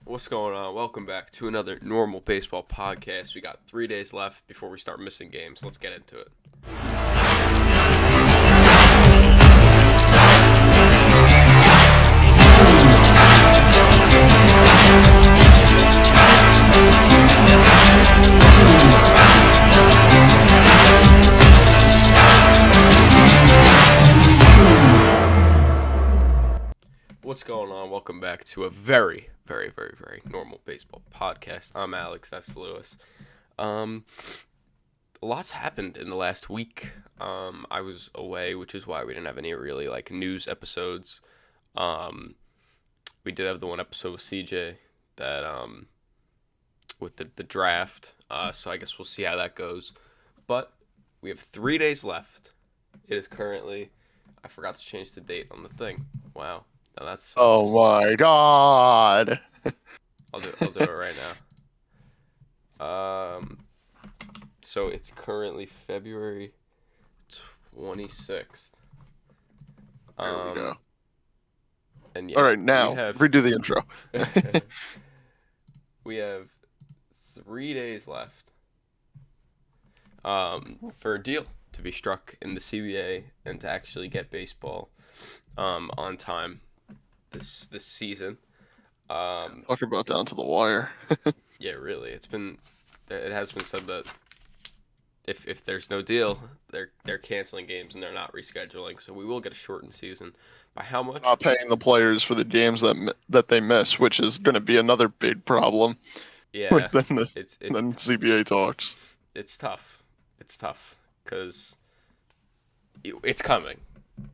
What's going on? Welcome back to another normal baseball podcast. We got 3 days left before we start missing games. Let's get into it. What's going on? Welcome back to a very normal baseball podcast. I'm Alex. That's Lewis. Um, Lots happened in the last week. I was away, which is why we didn't have any really news episodes. Um, we did have the one episode with CJ that with the draft. So I guess we'll see how that goes. But we have 3 days left. It is currently. I forgot to change the date on the thing. Wow. Now that Oh sucks. my god. I'll do it right now. So it's currently February 26th. There we go. And yeah, All right, now we have redo the intro. we have 3 days left. For a deal to be struck in the CBA and to actually get baseball, on time this season. Talk about down to the wire. Yeah, really, it has been said that if there's no deal, they're canceling games and they're not rescheduling. So we will get a shortened season. By how much? Not paying the players for the games that they miss, which is going to be another big problem Yeah, within the it's CBA talks. it's tough. It's tough because it's coming.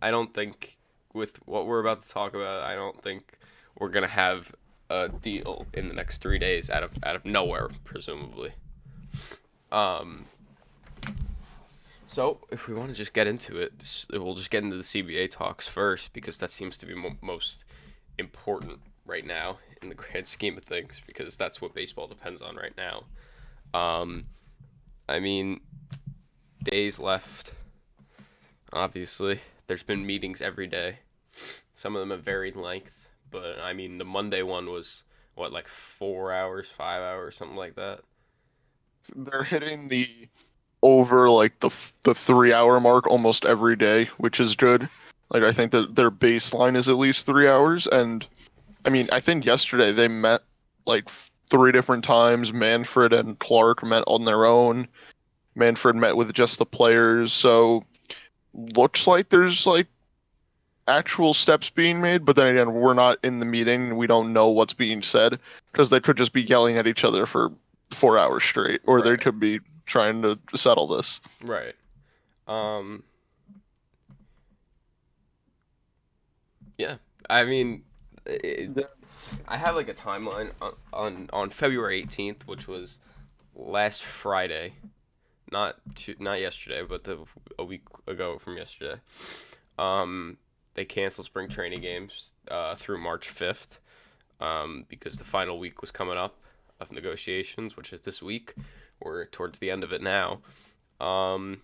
I don't think with what we're about to talk about, I don't think we're gonna have a deal in the next 3 days out of nowhere, presumably. Um. So if we want to just get into it, we'll just get into the CBA talks first because that seems to be most important right now in the grand scheme of things because that's what baseball depends on right now. Um, I mean, days left. Obviously, there's been meetings every day. Some of them have varied length, but I mean, the Monday one was what, like 4 hours, 5 hours, something like that. They're hitting the over like the 3 hour mark almost every day, which is good. Like I think that their baseline is at least 3 hours, and I mean I think yesterday they met like three different times. Manfred and Clark met on their own. Manfred met with just the players, so looks like there's like actual steps being made, but then again, we're not in the meeting. We don't know what's being said because they could just be yelling at each other for 4 hours straight, or they Right. could be trying to settle this. Right. Um. Yeah. I mean, I have like a timeline on February 18th, which was last Friday, not yesterday, but a week ago from yesterday. They canceled spring training games through March 5th because the final week was coming up of negotiations, which is this week. We're towards the end of it now. Um,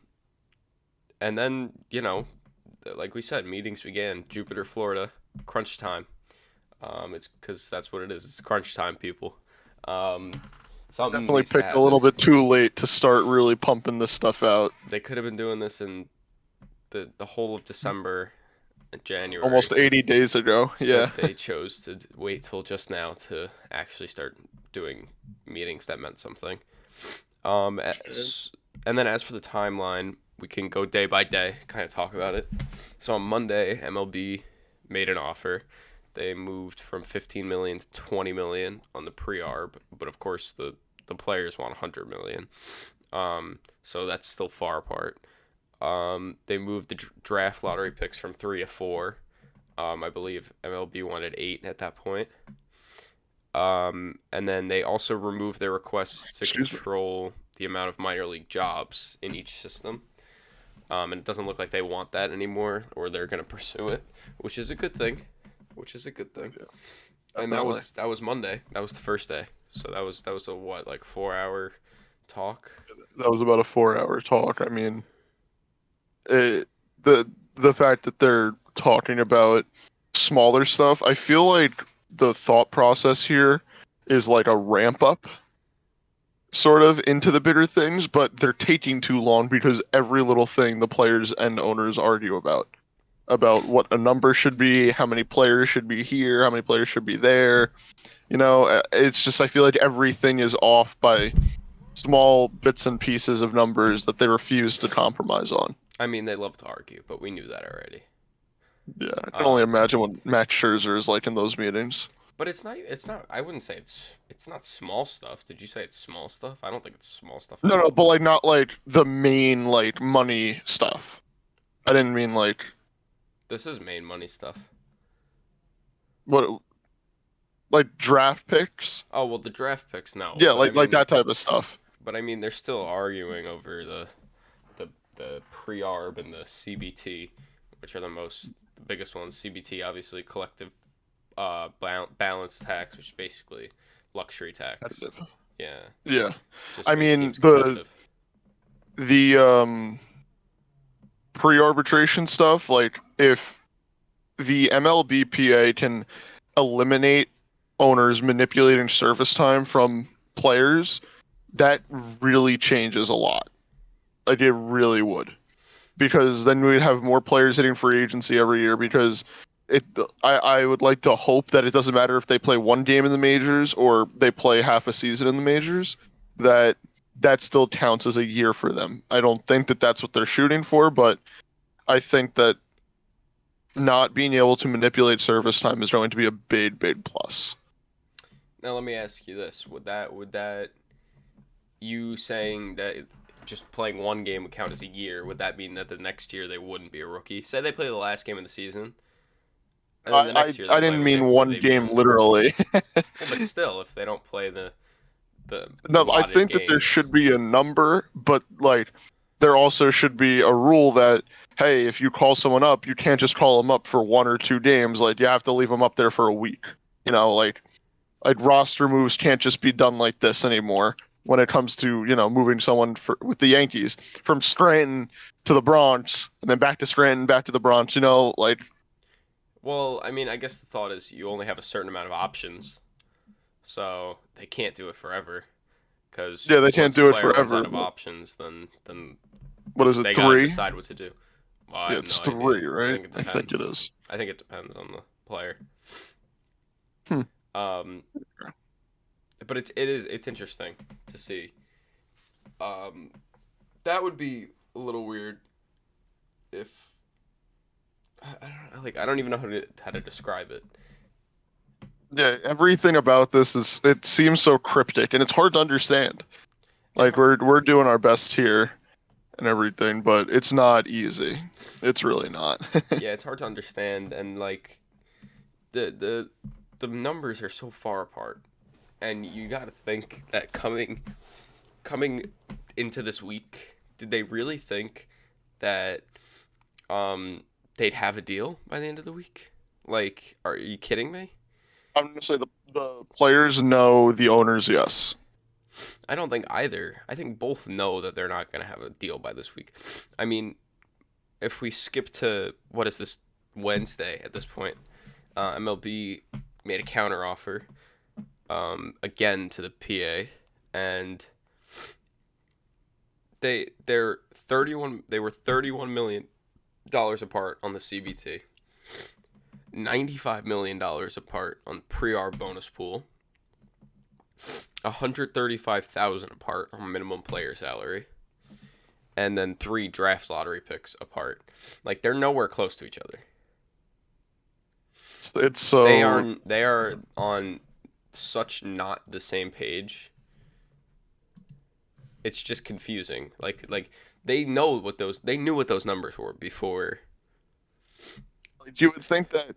and then, like we said, meetings began. Jupiter, Florida, crunch time. It's because that's what it is. It's crunch time, people. Um, Something Definitely needs to picked a little happen. bit too late to start really pumping this stuff out. They could have been doing this in the whole of December and January, Almost 80 days ago. Yeah. but they chose to wait till just now to actually start doing meetings that meant something. And then as for the timeline, we can go day by day, kind of talk about it. So on Monday, MLB made an offer. They moved from 15 million to 20 million on the pre-arb, but of course the players want 100 million. So that's still far apart. They moved the draft lottery picks from 3 to 4. I believe MLB wanted 8 at that point. And then they also removed their requests to Excuse me. control the amount of minor league jobs in each system. And it doesn't look like they want that anymore, or they're going to pursue it, which is a good thing. And Definitely. that was Monday. That was the first day. So that was a what, like 4 hour talk. That was about a 4 hour talk. I mean, it, the fact that they're talking about smaller stuff, I feel like the thought process here is like a ramp up sort of into the bigger things, but they're taking too long because every little thing the players and owners argue about what a number should be, how many players should be here, how many players should be there. It's just I feel like everything is off by small bits and pieces of numbers that they refuse to compromise on. I mean, they love to argue, but we knew that already. Yeah, I can only Um, imagine what Max Scherzer is like in those meetings. but it's not. It's not. I wouldn't say it's not small stuff. Did you say it's small stuff? I don't think it's small stuff at No, no, all. but like not like the main like money stuff. I didn't mean This is main money stuff. what like draft picks. Oh well, the draft picks no, Yeah, but like that type of stuff. they're still arguing over the pre-arb and the CBT, which are the biggest ones. CBT obviously collective balance tax, which is basically luxury tax. Competitive. Yeah, Yeah. just I make mean teams the competitive. the pre-arbitration stuff, like if the MLBPA can eliminate owners manipulating service time from players, that really changes a lot. Like it really would. Because then we'd have more players hitting free agency every year because it I would like to hope that it doesn't matter if they play one game in the majors or they play half a season in the majors, that that still counts as a year for them. I don't think that that's what they're shooting for, but I think that not being able to manipulate service time is going to be a big, big plus. Now let me ask you this: would that you saying that just playing one game would count as a year? Would that mean that the next year they wouldn't be a rookie? Say they play the last game of the season, and then I, the I, next year they I play, didn't would they mean would one they be game owned a rookie? literally. Well, but still, if they don't play the No, I allotted think that there games, should be a number, but like there also should be a rule that hey, if you call someone up, you can't just call them up for 1 or 2 games. Like you have to leave them up there for a week. Like roster moves can't just be done like this anymore. When it comes to moving someone with the Yankees from Scranton to the Bronx and then back to Scranton, back to the Bronx. Like well, I mean, I guess the thought is you only have a certain amount of options, so they can't do it forever. Because yeah, they can't once a do it player runs forever. out of But options, then what is it? they gotta 3? decide what to do. Well, I Yeah, have it's no idea. 3, I right? think it I think it depends. is. I think it depends on the player. Hmm. Um, but it's interesting to see. Um, that would be a little weird if I don't even know how to describe it. Yeah, everything about this it seems so cryptic and it's hard to understand. It's Like hard. we're doing our best here and everything, but it's not easy. It's really not. Yeah, it's hard to understand, and like the the the numbers are so far apart, and you got to think that coming into this week, did they really think that they'd have a deal by the end of the week? Like, are you kidding me? I'm gonna say the players know, the owners, yes. I don't think either. I think both know that they're not going to have a deal by this week. I mean, if we skip to what is this Wednesday at this point, MLB made a counter offer again to the PA, and they're 31. They were $31 million apart on the CBT, $95 million apart on pre-arb bonus pool, 135,000 apart on minimum player salary, and then 3 draft lottery picks apart. Like they're nowhere close to each other. It's They so are they are on such not the same page. It's just confusing. Like they knew what those numbers were before. like, you would think that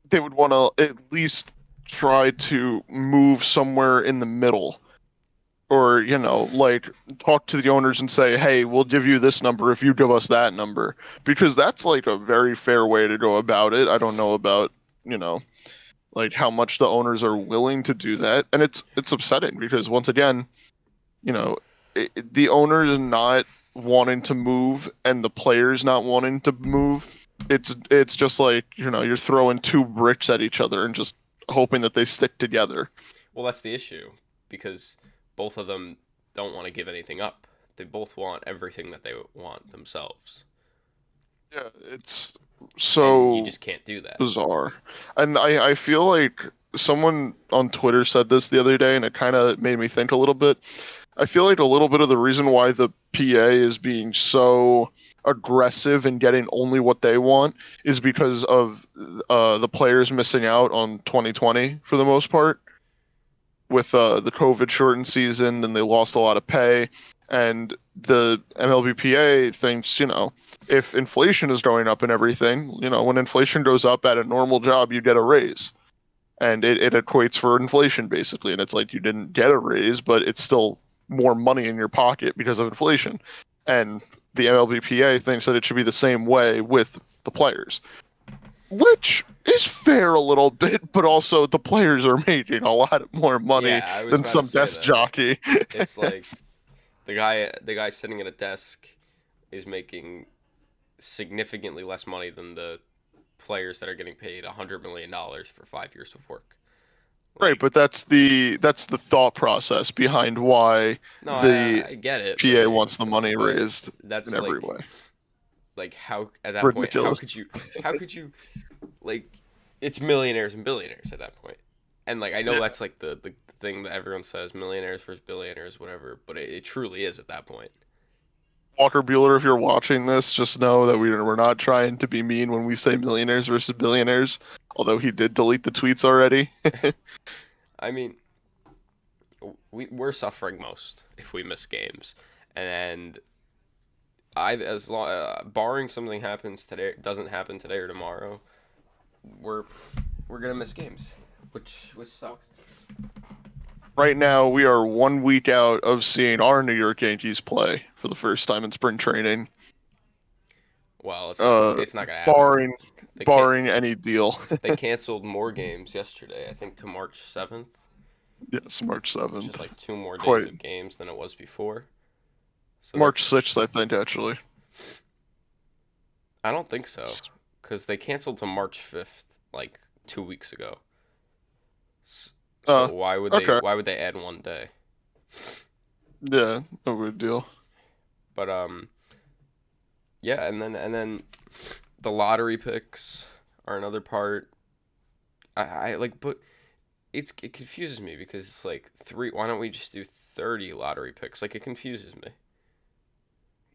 they would want to at least try to move somewhere in the middle, or like talk to the owners and say, hey, we'll give you this number if you give us that number, because that's like a very fair way to go about it. I don't know about you know like how much the owners are willing to do that, and it's upsetting because once again, you know the owners not wanting to move and the players not wanting to move. It's just like you're throwing two bricks at each other and just hoping that they stick together. Well, that's the issue because both of them don't want to give anything up. They both want everything that they want themselves, Yeah, it's and you so just can't do that. bizarre. And I feel like someone on Twitter said this the other day, and it kind of made me think a little bit. I feel like a little bit of the reason why the PA is being so aggressive and getting only what they want is because of the players missing out on 2020 for the most part with the COVID shortened season, and they lost a lot of pay. And the MLBPA thinks, if inflation is going up and everything, when inflation goes up at a normal job, you get a raise. And it equates for inflation basically. And it's like you didn't get a raise, but it's still more money in your pocket because of inflation. And the MLBPA thinks that it should be the same way with the players, which is fair a little bit, but also the players are making a lot more money Yeah, I was than about to some say desk that. jockey. It's like the guy sitting at a desk is making significantly less money than the players that are getting paid $100 million for 5 years of work. Right, but Like, that's the thought process behind why no, the I get it, PA wants the money but raised in that's every way. like how at that point Ridiculous. how could you like it's millionaires and billionaires at that point. And like I know Yeah. that's like the thing that everyone says millionaires versus billionaires whatever, but it truly is at that point. Walker Bueller, if you're watching this, just know that we're not trying to be mean when we say millionaires versus billionaires, although he did delete the tweets already. I mean, we're suffering most if we miss games, and I as long barring something happens today doesn't happen today or tomorrow, we're we're gonna miss games, which sucks. Right now, we are 1 week out of seeing our New York Yankees play for the first time in spring training, Well, uh, it's not gonna happen. barring They can't. barring any deal. They canceled more games yesterday. I think to March 7th, Yes, March which is 7th. like 2 more days Quite of games than it was before. So they're. March 6th, I think, actually. I don't think so, because they canceled to March 5th like 2 weeks ago. So Uh, why would they? okay. Why would they add one day? Yeah, no big deal. But yeah, and then the lottery picks are another part. I like, but it confuses me because it's like three. Why don't we just do 30 lottery picks? Like it confuses me.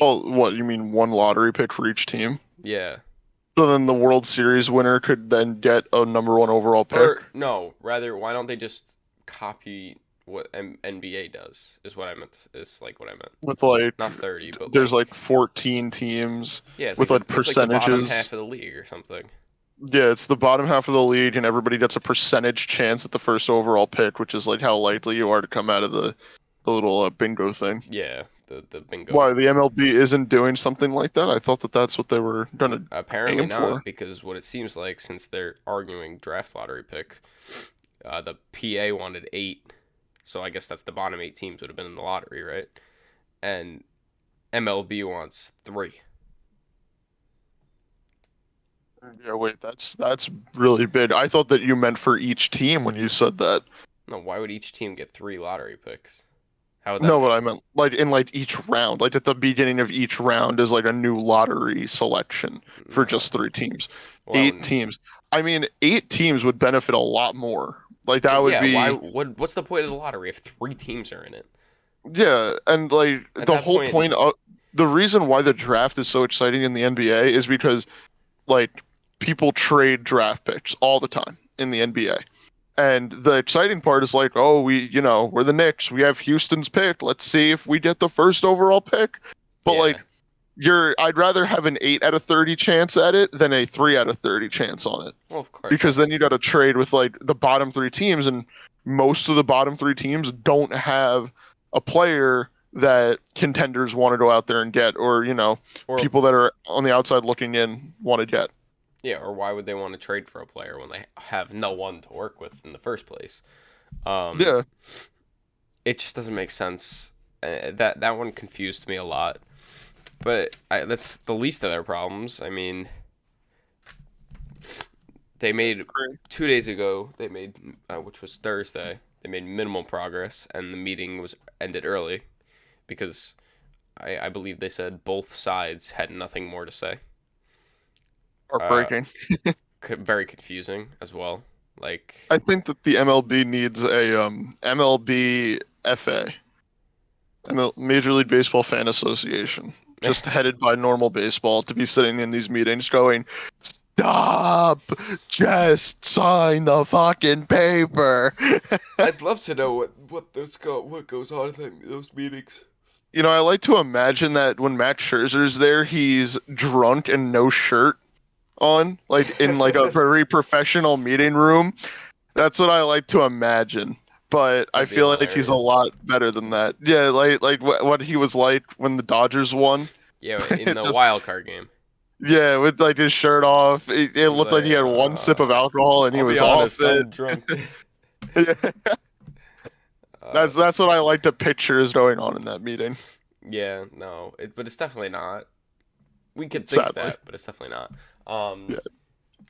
Well, what, you mean one lottery pick for each team? Yeah. So then the World Series winner could then get a number one overall pick? Or no, rather, why don't they just copy what NBA does? Is what I meant. Is like what I meant. With like, Not 30, but there's like like 14 teams yeah, with like it's like the bottom percentages. half of the league or something. Yeah, it's the bottom half of the league, and everybody gets a percentage chance at the first overall pick, which is like how likely you are to come out of the little bingo thing. Yeah, the bingo. Why the MLB isn't doing something like that? I thought that that's what they were gonna Apparently aim for. not, because what it seems like since they're arguing draft lottery picks, the PA wanted 8, so I guess that's the bottom 8 teams would have been in the lottery, right? And MLB wants 3. Yeah, wait, that's really big. I thought that you meant for each team when you said that. No, why would each team get 3 lottery picks? How would that No, make? what I meant, like in like each round, like at the beginning of each round is like a new lottery selection for No. just 3 teams. Well, that Eight wouldn't. teams. I mean, 8 teams would benefit a lot more. Like that Well, would yeah. Why? be, What's the point of the lottery if 3 teams are in it? yeah, and like At the that whole point, point of the reason why the draft is so exciting in the NBA is because like people trade draft picks all the time in the NBA. And the exciting part is like, oh, we're the Knicks. We have Houston's pick. Let's see if we get the first overall pick. But yeah. like, I'd rather have an 8 out of 30 chance at it than a 3 out of 30 chance on it, Well, of course. because then you got to trade with like the bottom 3 teams, and most of the bottom 3 teams don't have a player that contenders want to go out there and get, or Or people that are on the outside looking in want to get. yeah. Or why would they want to trade for a player when they have no one to work with in the first place? Um, Yeah, it just doesn't make sense. That one confused me a lot. But that's the least of their problems. I mean, they made 2 days ago. They made which was Thursday. They made minimal progress, and the meeting was ended early because I believe they said both sides had nothing more to say. Uh, Heartbreaking. Very confusing as well. Like, I think that the MLB needs a MLB FA, Major League Baseball Fan Association, just headed by normal baseball, to be sitting in these meetings going, "Stop! Just sign the fucking paper." I'd love to know what goes on in those meetings. You know, I like to imagine that when Max Scherzer's there, he's drunk and no shirt on, like in like a That'd very professional meeting room. That's what I like to imagine. But I be feel like he's a hilarious. lot better than that. Yeah, like what he was like when the Dodgers won. Yeah, in It the just wild card game, yeah, with like his shirt off. It he's looked like he like, had one sip of alcohol and he I'll be was off honest, it. I'm drunk. Yeah, uh, that's what I like to picture is going on in that meeting. yeah, no, but it's definitely not. We could think Sadly. that, but it's definitely not. Um, Yeah.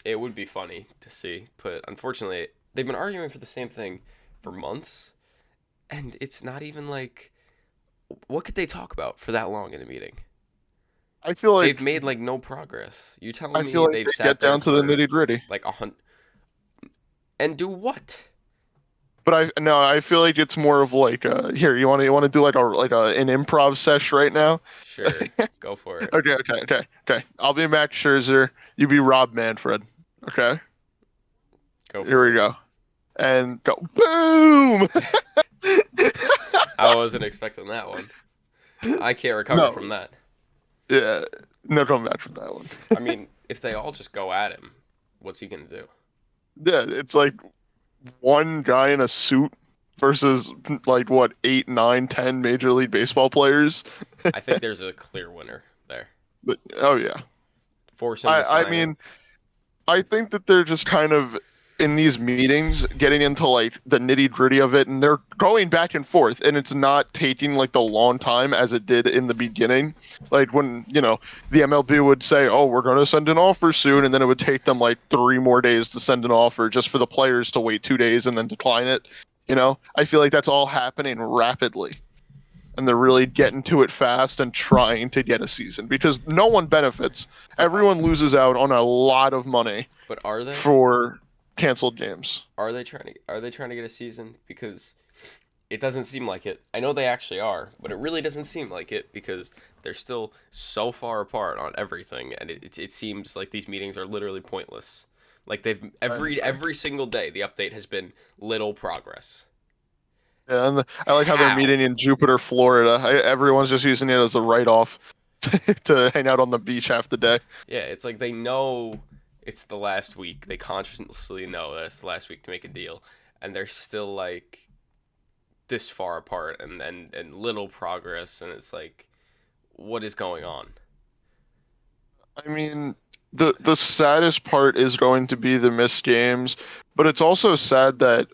it would be funny to see, but unfortunately, they've been arguing for the same thing for months, and it's not even like what could they talk about for that long in the meeting? I feel They've like made like no progress. You I telling feel me like they've they get sat there down to the for nitty gritty. like a hundred and do what? But I no, I feel like it's more of like here, you want to do like an improv sesh right now? Sure, go for it. Okay. I'll be Max Scherzer, you be Rob Manfred. Okay? Go Here for we it. go. And go boom. I wasn't expecting that one. I can't recover from No. that. Yeah. No coming back from that one. I mean, if they all just go at him, what's he gonna do? Yeah, it's like one guy in a suit versus like what, eight, nine, 10 Major League Baseball players. I think there's a clear winner there. But oh yeah. Force him to I sign it. mean, I think that they're just kind of in these meetings getting into like the nitty gritty of it, and they're going back and forth, and it's not taking like the long time as it did in the beginning. Like when, the MLB would say, "Oh, we're going to send an offer soon," and then it would take them like 3 more days to send an offer just for the players to wait 2 days and then decline it. I feel like that's all happening rapidly. And they're really getting to it fast and trying to get a season because no one benefits. But Everyone loses out on a lot of money are they? for canceled games. Are they trying to get a season? Because it doesn't seem like it. I know they actually are, but it really doesn't seem like it because they're still so far apart on everything, and it seems like these meetings are literally pointless. Like they've I agree. every single day the update has been little progress. Yeah, and I like how they're How? meeting in Jupiter, Florida. Everyone's just using it as a write-off to hang out on the beach half the day. Yeah, it's like they know it's the last week. They consciously know that it's the last week to make a deal, and they're still like this far apart and little progress, and it's like, what is going on? I mean, the saddest part is going to be the missed games, but it's also sad that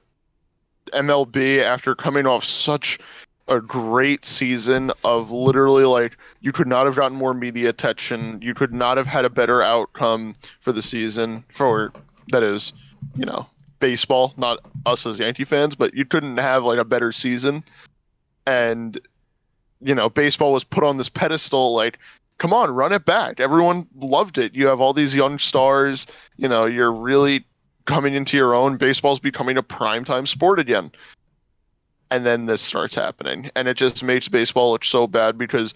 MLB, after coming off such a great season of literally like you could not have gotten more media attention, you could not have had a better outcome for the season for that is, you know, baseball, not us as Yankee fans, but you couldn't have like a better season. And baseball was put on this pedestal like come on, run it back. Everyone loved it. You have all these young stars, you're really coming into your own. Baseball's becoming a primetime sport again, and then this starts happening and it just makes baseball look so bad because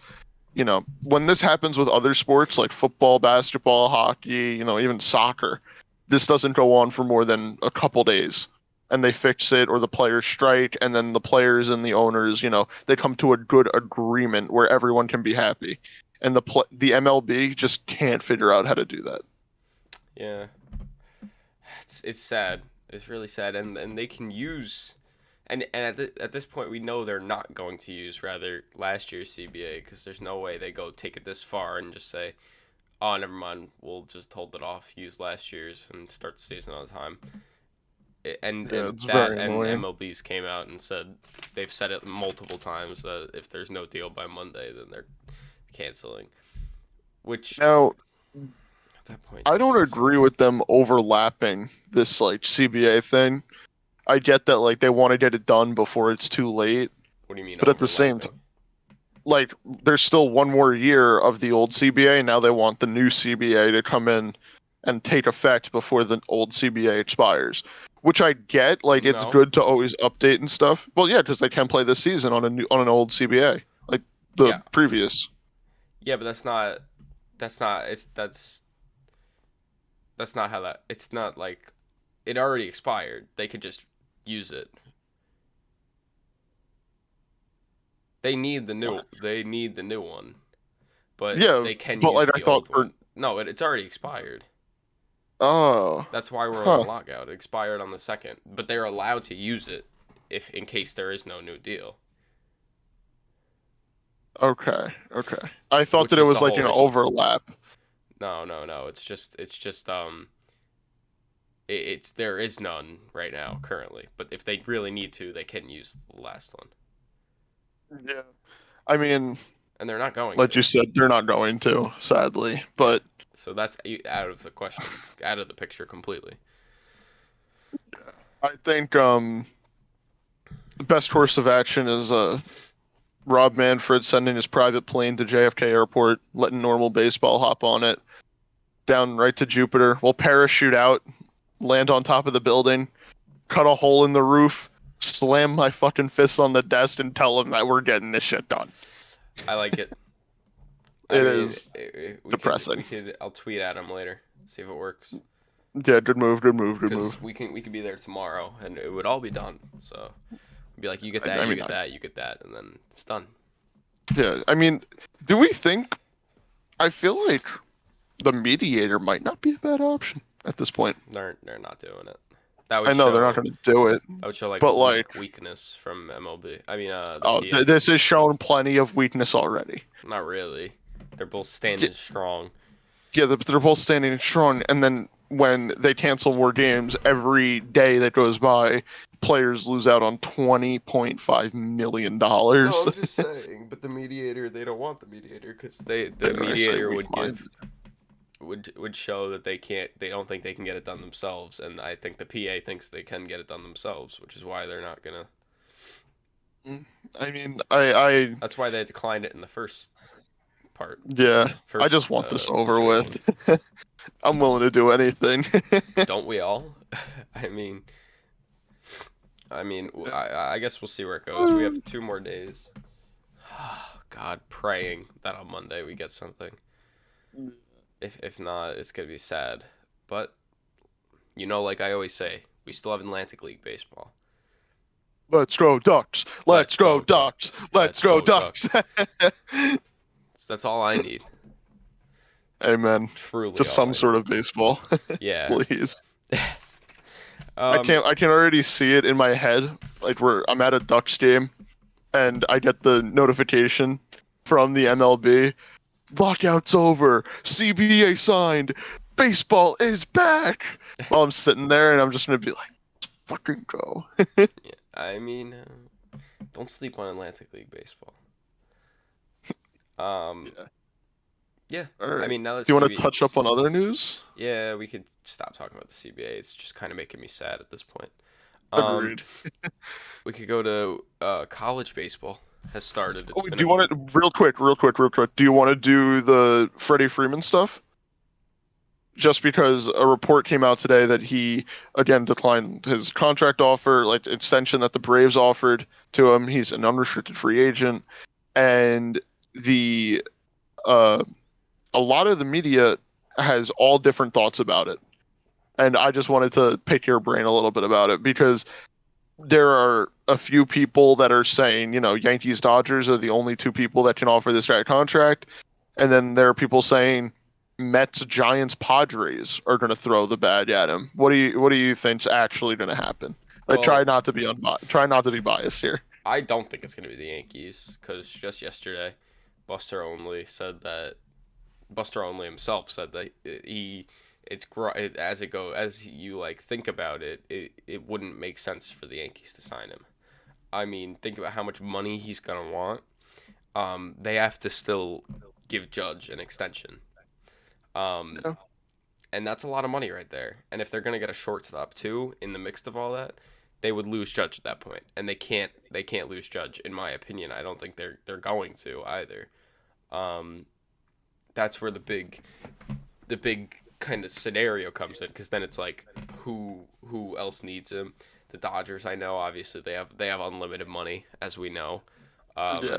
when this happens with other sports like football, basketball, hockey, even soccer, this doesn't go on for more than a couple days and they fix it or the players strike and then the players and the owners, they come to a good agreement where everyone can be happy, and the MLB just can't figure out how to do that. Yeah, it's sad. It's really sad, and they can use, and at this point we know they're not going to use rather last year's CBA because there's no way they go take it this far and just say, oh never mind, we'll just hold it off, use last year's and start the season on time. And Yeah, and it's that very and annoying. MLB's came out and said they've said it multiple times that if there's no deal by Monday, then they're canceling. Which Now, at that point I doesn't don't make agree sense. with them overlapping this like CBA thing. I get that like they want to get it done before it's too late, What do you mean but at the same time, overlapping? like there's still one more year of the old CBA. Now they want the new CBA to come in and take effect before the old CBA expires. Which I get, like it's No. good to always update and stuff. Well, yeah, because they can play this season on an old CBA, like the Yeah. previous. Yeah, but that's not. That's not. That's not how that. It's not like it already expired. They could just use it. They need the new. What? They need the new one, but Yeah, they can but like use I the thought old for one. No, it's already expired. oh, That's why we're on huh. lockout. It expired on the second, but they're allowed to use it if in case there is no new deal, Okay, okay. I thought which that it is was the like whole an issue. overlap. No, no, no. It's there is none right now currently, but if they really need to, they can use the last one, Yeah. I mean, and they're not going like you to. said, they're not going to, sadly. Yeah, But so that's out of the question, out of the picture completely. I think the best course of action is Rob Manfred sending his private plane to JFK Airport, letting normal baseball hop on it, down right to Jupiter. We'll parachute out, land on top of the building, cut a hole in the roof, slam my fucking fist on the desk, and tell them that we're getting this shit done. I like it. I It mean, is we could depressing. we could. I'll tweet at him later, see if it works. Yeah, good move, good move, good move. Because we could be there tomorrow and it would all be done. So be like, you get I, that, I you mean, get that, you get that, and then it's done. yeah, I mean, do we think? I feel like the mediator might not be a bad option at this point. They're not doing it. That I would know they're not show going to do it, like a but like, weakness from MLB. I mean, the oh, PA. this has shown plenty of weakness already. Not really. They're both Yeah, standing strong. yeah, they're both standing strong, and then when they cancel more games, every day that goes by, players lose out on $20.5 million. No, I'm just saying. But the mediator, they don't want the mediator because the There, I say mediator would weak-minded. give would show that they don't think they can get it done themselves, and I think the PA thinks they can get it done themselves, which is why they're not gonna. Mm, I mean, I, That's why they declined it in the first part, yeah, I just first want this over situation. with. I'm willing to do anything. Don't we all? I mean, I guess we'll see where it goes. We have 2 more days. God, praying that on Monday we get something. If not, it's gonna be sad. But like I always say, we still have Atlantic League baseball. Let's go Ducks. Let's Let's go go Ducks. Ducks. Let's Let's go go Ducks. Ducks. That's all I need. Amen. Truly Just all some I sort need. of baseball, Yeah. please. um. I can already see it in my head. Like where I'm at a Ducks game and I get the notification from the MLB. Lockout's over. CBA signed. Baseball is back. While I'm sitting there and I'm just gonna be like, fucking go. Yeah. I mean, don't sleep on Atlantic League baseball. Um. Yeah. Yeah. All I right. mean, now that Do you want to CB. touch up on other news? Yeah, we could stop talking about the CBA. It's just kind of making me sad at this point. Um, Agreed. we could go to college baseball has started. It's Oh, been do you want to real quick? Do you want to do the Freddie Freeman stuff? Just because a report came out today that he again declined his contract offer, like extension that the Braves offered to him. He's an unrestricted free agent, and the uh, a lot of the media has all different thoughts about it. And I just wanted to pick your brain a little bit about it because there are a few people that are saying, Yankees, Dodgers are the only two people that can offer this guy a contract. And then there are people saying Mets, Giants, Padres are going to throw the bag at him. What do you think's actually going to happen? Like, well. try not to be biased here. I don't think it's gonna be the Yankees because just yesterday, Buster Only said that Buster Only himself said that as you like think about it, it wouldn't make sense for the Yankees to sign him. I mean, think about how much money he's gonna want. They have to still give Judge an extension. Um, Yeah. and that's a lot of money right there. And if they're gonna get a shortstop too in the mix of all that, they would lose Judge at that point, and they can't lose Judge in my opinion. I don't think they're going to either. Um, that's where the big kind of scenario comes in because then it's like who else needs him? The Dodgers, I know, obviously they have unlimited money as we know, Yeah.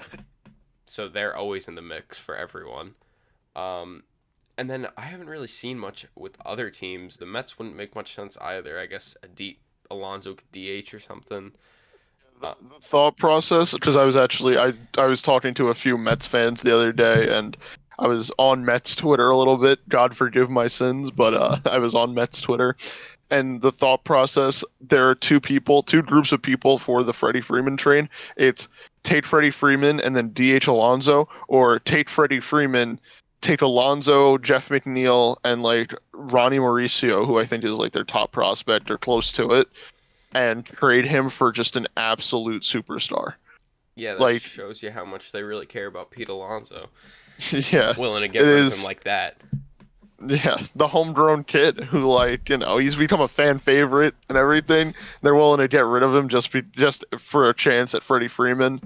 so they're always in the mix for everyone. Um, and then I haven't really seen much with other teams. The Mets wouldn't make much sense either. I guess Alonso could DH or something. The, Uh, the thought process, because I was talking to a few Mets fans the other day, and I was on Mets Twitter a little bit. God forgive my sins, but I was on Mets Twitter, and the thought process, there are two groups of people for the Freddie Freeman train. It's take Freddie Freeman and then DH Alonso, or take Freddie Freeman, take Alonso, Jeff McNeil, and like Ronnie Mauricio, who I think is like their top prospect or close to it, and trade him for just an absolute superstar. yeah, that Like, shows you how much they really care about Pete Alonso. yeah, Willing to it get rid of him is. like that. Yeah, the homegrown kid who, like, he's become a fan favorite and everything. They're willing to get rid of him just for a chance at Freddie Freeman.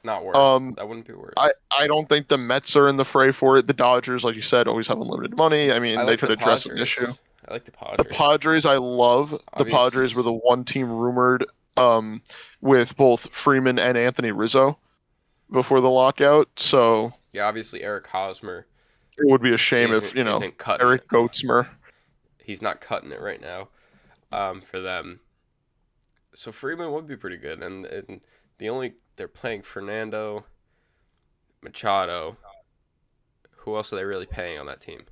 Not worth. Um, That wouldn't be worth. I don't think the Mets are in the fray for it. The Dodgers, like you said, always have unlimited money. I I mean, they like the could address an issue. Padres. I like the The Padres. Padres, I love. The Padres were Obvious. the one team rumored um, with both Freeman and Anthony Rizzo before the lockout. So Yeah, obviously Eric Hosmer it would be a shame if, isn't cutting it. Eric Goatsmer. He's not cutting it right now. For them. So Freeman would be pretty good, and they're playing Fernando Machado. Who else are they really paying on that team?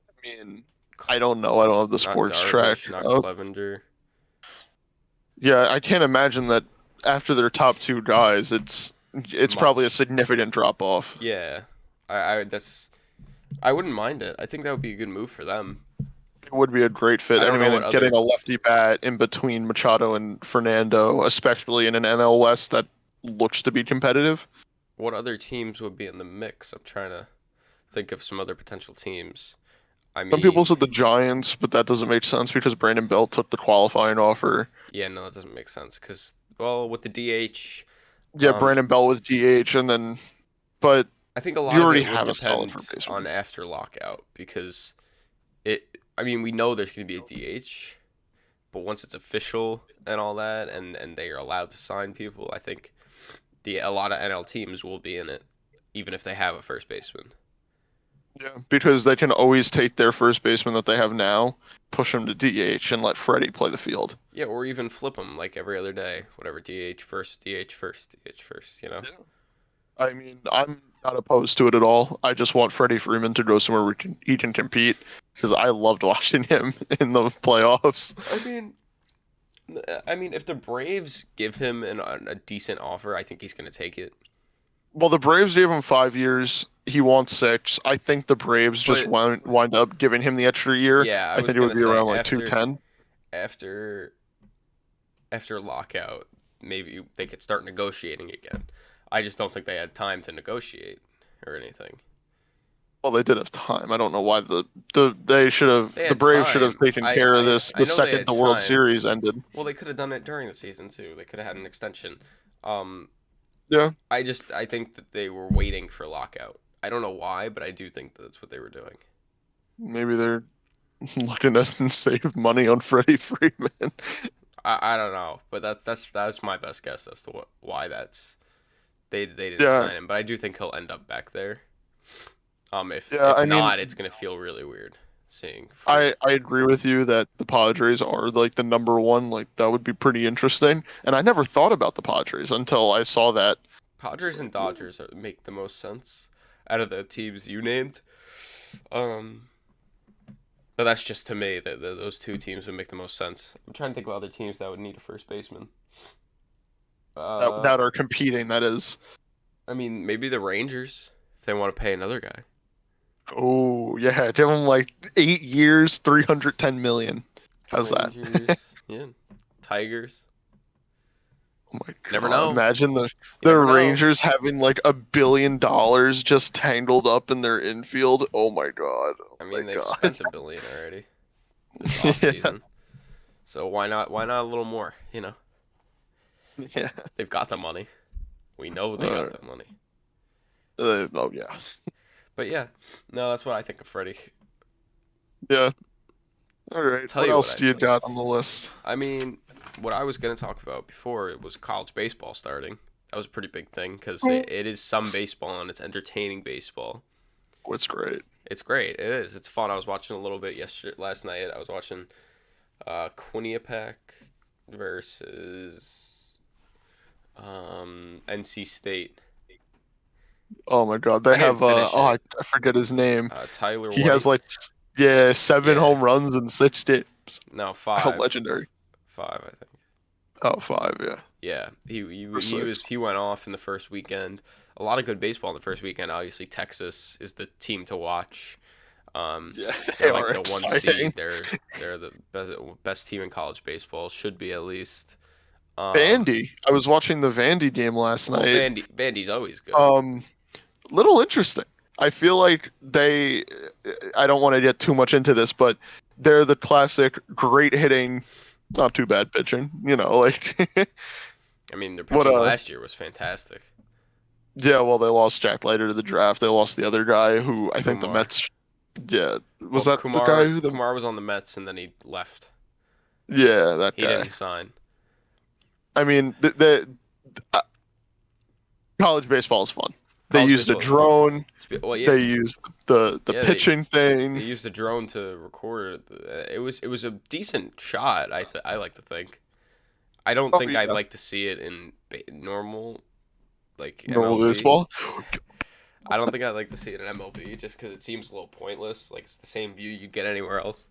I mean, I don't know. I don't have the Not sports track Darvish, not up. Clevenger. Yeah, I can't imagine that after their top two guys, it's probably a Much. significant drop off. Yeah, I wouldn't mind it. I think that would be a good move for them. It would be a great fit. I And don't I know mean, what and getting other a lefty bat in between Machado and Fernando, especially in an NL West that looks to be competitive. teams would be in the mix. I'm trying to think of some other potential teams. I Some people mean, said the Giants, but that doesn't make sense because Brandon Belt took the qualifying offer. yeah, no, that doesn't make sense because well, with the DH, Yeah, um, Brandon Belt with DH, and then, but I think a you lot of already it would have a solid depend first on baseman. after lockout because it. I mean, we know there's going to be a DH, but once it's official and all that, and they are allowed to sign people, I think a lot of NL teams will be in it, even if they have a first baseman. Yeah, because they can always take their first baseman that they have now, push him to DH, and let Freddie play the field. Yeah, or even flip them like every other day, whatever. DH first, DH first, DH first. You know. Yeah. I mean, I'm not opposed to it at all. I just want Freddie Freeman to go somewhere he can compete because I loved watching him in the playoffs. I mean, if the Braves give him a decent offer, I think he's going to take it. Well, the Braves gave him 5 years. He wants six. I think the Braves just But wind up giving him the extra year. yeah, I I was think it would gonna be say around like 210. after after lockout, maybe they could start negotiating again. I just don't think they had time to negotiate or anything. Well, they did have time. I don't know why They the had Braves should have time. taken I care of I, this I the know they second had the World time. Series ended. Well, they could have done it during the season too. They could have had an extension. Um, Yeah, I think that they were waiting for lockout. I don't know why, but I do think that's what they were doing. maybe they're looking to save money on Freddie Freeman. I don't know, but that's my best guess as to why they didn't Yeah, sign him. But I do think he'll end up back there. yeah. If I mean, not, it's gonna feel really weird seeing I Freeman. I agree with you that the Padres are like the number one. Like that would be pretty interesting. And I never thought about the Padres until I saw that. It's Padres like, and ooh. Dodgers make the most sense out of the teams you named. Um, but that's just to me that those two teams would make the most sense. I'm trying to think of other teams that would need a first baseman. Uh, That are competing. That is. I mean maybe the Rangers if they want to pay another guy. Oh yeah, give them like 8 years, 310 million. How's that? Rangers, yeah, Tigers. Oh my Never God! know. Imagine You the never know. Rangers having like $1 billion just tangled up in their infield. Oh my God! Oh I my mean they've God! spent $1 billion already this off Yeah. season. So why not a little more? Yeah. They've got the money. We know they Uh, got the money. oh yeah. But yeah, no, that's what I think of Freddie. Yeah. All right. Tell What you what else I do you think. got on the list? I mean, what I was gonna talk about before it was college baseball starting. That was a pretty big thing because Oh, it is some baseball and it's entertaining baseball. it's great. It's great. It is. It's fun. I was watching a little bit last night. I was watching Quinnipiac versus NC State. Oh my God. I They didn't have finish it. I forget his name. Tyler He has White. like yeah, 7 Yeah. home runs in 6 games. No, How five. legendary. Five, I think. Oh, 5, yeah. Yeah. He Or 6. was he went off in the first weekend. A lot of good baseball in the first weekend. Obviously, Texas is the team to watch. Yeah, they They're are like the one exciting. seed. They're the best team in college baseball. Should be at least. Um, Vandy. I was watching the Vandy game last well, night. Vandy's always good. Um, Little interesting. I feel like I don't want to get too much into this, but they're the classic great hitting, not too bad pitching. Like I mean, their what pitching last year was fantastic. yeah. Well, they lost Jack Leiter to the draft. They lost the other guy who I think the Kumar. Mets. Yeah, was Well, that the guy Kumar who the? Kumar was on the Mets and then he left. Yeah, that He guy. didn't sign. I mean, uh, college baseball is fun. They College used a baseball is fun. drone. Well, yeah, They used the yeah. pitching They thing. used a drone to record. It was a decent shot. I like to think. I don't Oh think I'd yeah, like to see it in normal like normal MLB. baseball. I don't think I'd like to see it in MLB just because it seems a little pointless. Like it's the same view you'd get anywhere else.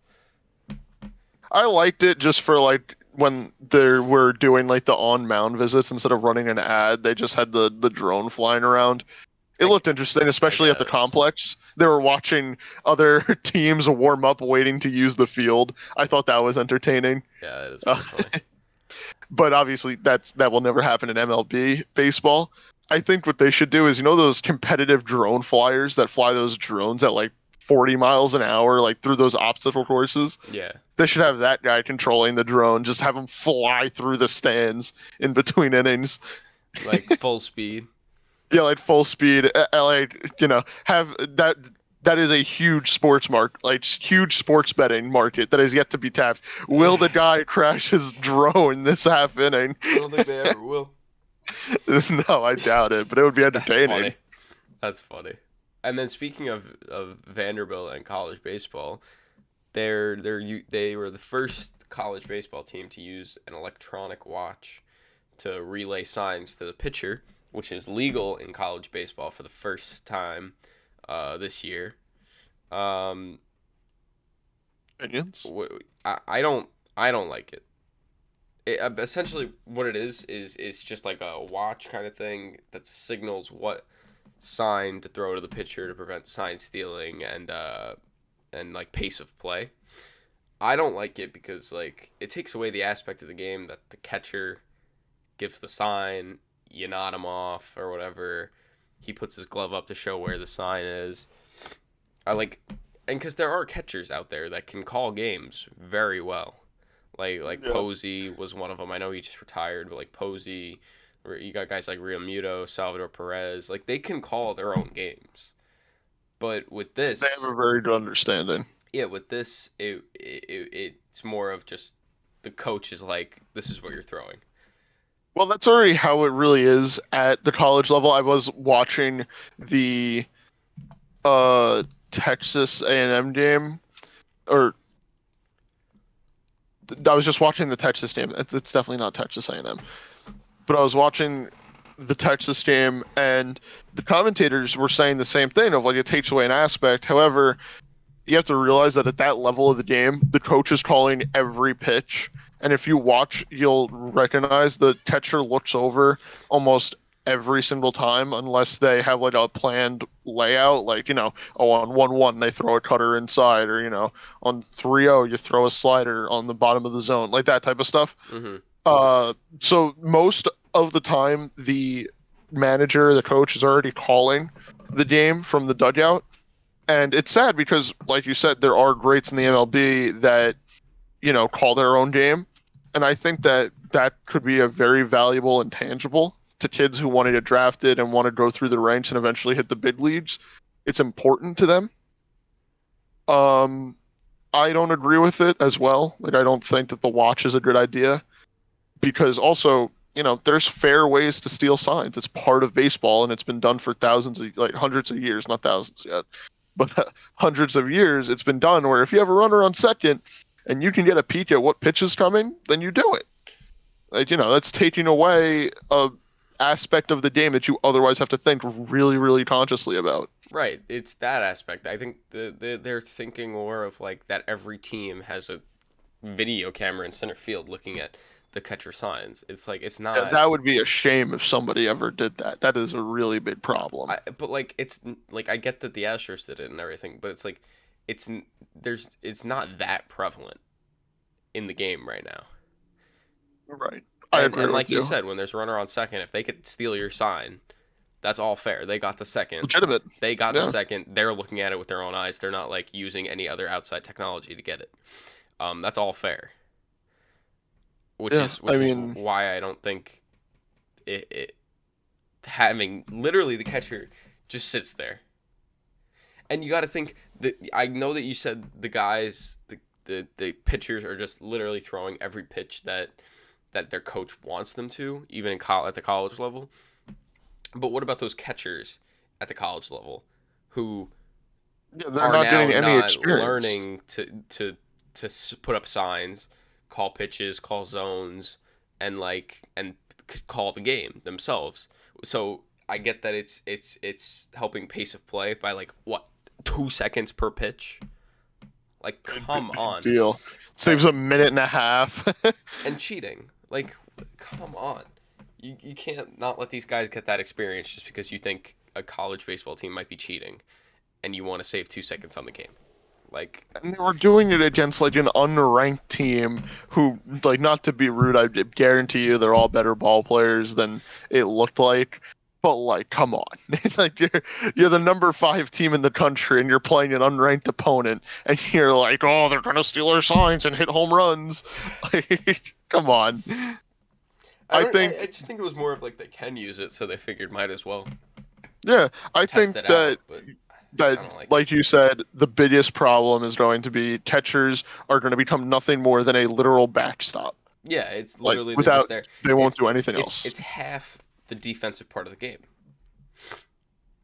I liked it just for like when they were doing like the on mound visits instead of running an ad, they just had the drone flying around. It I, looked interesting, I especially at the guess. complex. They were watching other teams warm up, waiting to use the field. I thought that was entertaining. Yeah, it is Uh, pretty funny. but obviously, that will never happen in MLB baseball. I think what they should do is, those competitive drone flyers that fly those drones at like 40 miles an hour, like through those obstacle courses. Yeah, They should have that guy controlling the drone, just have him fly through the stands in between innings. like full speed. Yeah, like full speed. Like have that. That is a huge sports like huge sports betting market that is yet to be tapped. Will the guy crash his drone this half inning? I don't think they ever will. No, I doubt it, but it would be That's entertaining. funny. That's funny. And then speaking of Vanderbilt and college baseball, they were the first college baseball team to use an electronic watch to relay signs to the pitcher, which is legal in college baseball for the first time this year. Um, Opinions? I don't like it. Essentially, what it is just like a watch kind of thing that signals what sign to throw to the pitcher to prevent sign stealing and like pace of play. I don't like it because like it takes away the aspect of the game that the catcher gives the sign, you nod him off or whatever. He puts his glove up to show where the sign is. I like, and because there are catchers out there that can call games very well. Like Yeah. Posey was one of them. I know he just retired, but like Posey, or you got guys like Real Muto, Salvador Perez. Like they can call their own games. But with They have this, a very good understanding. yeah, with this, it's more of just the coach is like, this is what you're throwing. Well, that's already how it really is at the college level. I was watching the Texas A&M game, or I was just watching the Texas game. It's definitely not Texas A&M, but I was watching the Texas game, and the commentators were saying the same thing of like it takes away an aspect. However, you have to realize that at that level of the game, the coach is calling every pitch. And if you watch, you'll recognize the catcher looks over almost every single time, unless they have like a planned layout, like, on 1-1, they throw a cutter inside, or, on 3-0, you throw a slider on the bottom of the zone, like that type of stuff. Mm-hmm. So most of the time, the manager, the coach is already calling the game from the dugout. And it's sad because, like you said, there are greats in the MLB that, call their own game. and I think that that could be a very valuable intangible to kids who want to get drafted and want to go through the ranks and eventually hit the big leagues. It's important to them. Um, I don't agree with it as well. Like, I don't think that the watch is a good idea because also, there's fair ways to steal signs. It's part of baseball and it's been done for thousands of, like hundreds of years, not thousands yet, but hundreds of years. It's been done where if you have a runner on second and you can get a peek at what pitch is coming, then you do it. Like, that's taking away a aspect of the game that you otherwise have to think really, really consciously about. Right, it's that aspect. I think they're thinking more of like that every team has a video camera in center field looking at the catcher signs. It's like it's Yeah, not. that would be a shame if somebody ever did that. That is a really big problem. But like it's like I get that the Astros did it and everything, but it's like it's it's not that prevalent in the game right now. Right. I And agree like with you you. said, when there's a runner on second, if they could steal your sign, that's all fair. They got the second. Legitimate. They got the Yeah. second. They're looking at it with their own eyes. They're not like using any other outside technology to get it. That's all fair. Which Yeah. is I which is mean, why I don't think it having literally the catcher just sits there. And you got to think that I know that you said the guys the pitchers are just literally throwing every pitch that their coach wants them to, even at the college level. But what about those catchers at the college level who yeah, they're are not now getting any not experience. learning to put up signs, call pitches, call zones, and call the game themselves. So I get that it's helping pace of play by like what 2 seconds per pitch. Like come Big on, deal. and, Saves a minute and a half. and cheating. Like come on, you can't not let these guys get that experience just because you think a college baseball team might be cheating, and you want to save 2 seconds on the game. Like And they were doing it against like an unranked team who, like, not to be rude, I guarantee you they're all better ball players than it looked like. But like, come on, like you're the number 5 team in the country, and you're playing an unranked opponent, and you're like, oh, they're gonna steal our signs and hit home runs. Like, come on. I I don't. I think, just think it was more of like they can use it, so they figured might as well yeah, I test think it that out. But that, I don't like it. like you said, the biggest problem is going to be catchers are going to become nothing more than a literal backstop. Yeah, it's Like, literally they're just without, there. they won't It's do anything it's else. it's half the defensive part of the game.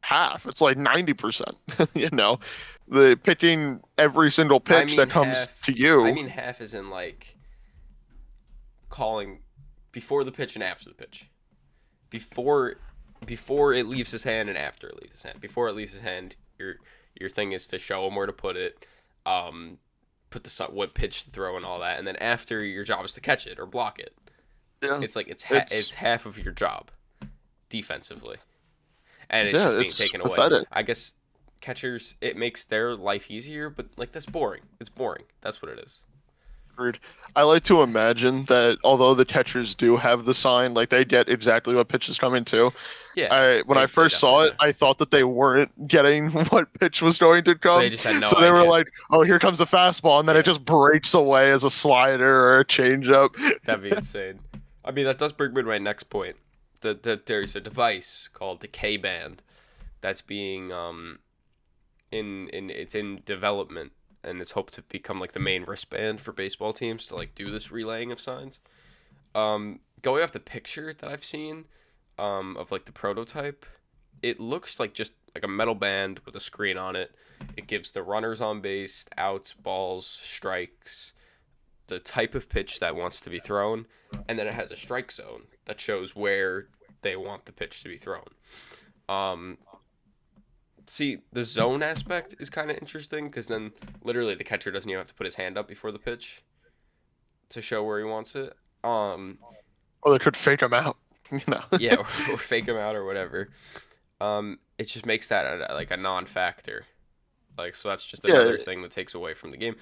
Half. It's like 90%. The picking every single I pitch mean that comes half. to I you. mean half is in like calling before the pitch and after the pitch. Before before it leaves his hand and after it leaves his hand. Before it leaves his hand, your thing is to show him where to put it, put the what pitch to throw and all that, and then after your job is to catch it or block it. Yeah, It's like it's it's half of your job defensively, and it's yeah, just being it's taken away. pathetic. I guess catchers it makes their life easier, but like that's boring. It's boring. That's what it is. Agreed. I like to imagine that although the catchers do have the sign, like they get exactly what pitch is coming to. Yeah, I when I they first saw definitely it, do. I thought that they weren't getting what pitch was going to So they come. just had no So they were idea. like, "Oh, here comes a fastball," and then it Yeah, just breaks away as a slider or a changeup. that'd be insane. I mean, that does bring me to my next point. There's a device called the K band that's being in it's in development and it's hoped to become like the main wristband for baseball teams to like do this relaying of signs. Going off the picture that I've seen of like the prototype, it looks like just like a metal band with a screen on it. It gives the runners on base, outs, balls, strikes, the type of pitch that wants to be thrown, and then it has a strike zone that shows where they want the pitch to be thrown. Um, See, the zone aspect is kind of interesting because then literally the catcher doesn't even have to put his hand up before the pitch to show where he wants it. Or they could fake them out. You know. Yeah, or fake him out or whatever. It just makes that like a non-factor. Like, so that's just Yeah, another thing that takes away from the game.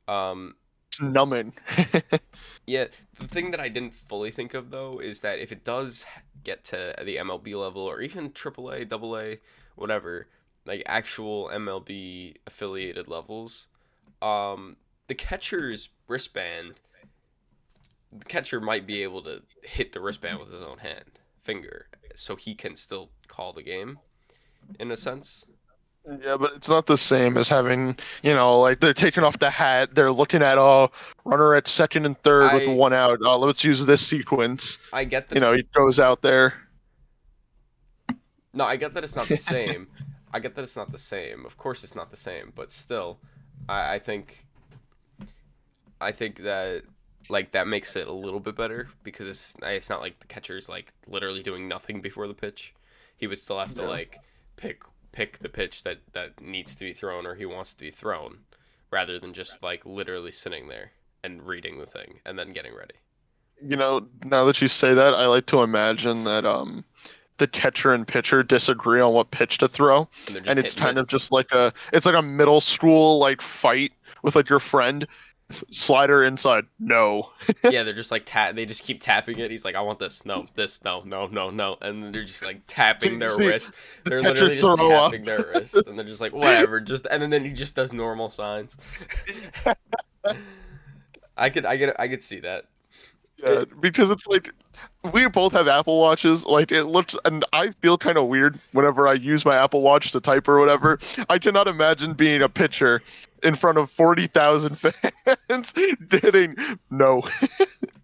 Um, it's numbing. yeah, the thing that I didn't fully think of though is that if it does get to the MLB level or even AAA, AA, whatever, like actual MLB affiliated levels, the catcher's wristband the catcher might be able to hit the wristband with his own finger, so he can still call the game in a sense. Yeah, but it's not the same as having, like they're taking off the hat, they're looking at, oh, runner at second and third with I one out. Let's use this sequence. I get that it's He goes out there. no, I get that it's not the same. I get that it's not the same. Of course, it's not the same, but still, I think that like that makes it a little bit better because it's not like the catcher's like literally doing nothing before the pitch. He would still have to Yeah. like pick the pitch that needs to be thrown or he wants to be thrown, rather than just like literally sitting there and reading the thing and then getting ready. Now that you say that, I like to imagine that the catcher and pitcher disagree on what pitch to throw, And they're and just it's hitting kind it. of just like a middle school like fight with like your friend. Slider inside, no. Yeah, they're just like they just keep tapping it. He's like, I want this, no, no, no, no, and then they're just like tapping See, their see, wrist. the They're catcher literally just throw up. tapping their wrist, and they're just like, whatever, just and then he just does normal signs. I could see that. Yeah, because it's like we both have Apple Watches. Like it looks, and I feel kind of weird whenever I use my Apple Watch to type or whatever. I cannot imagine being a pitcher in front of 40,000 fans hitting no,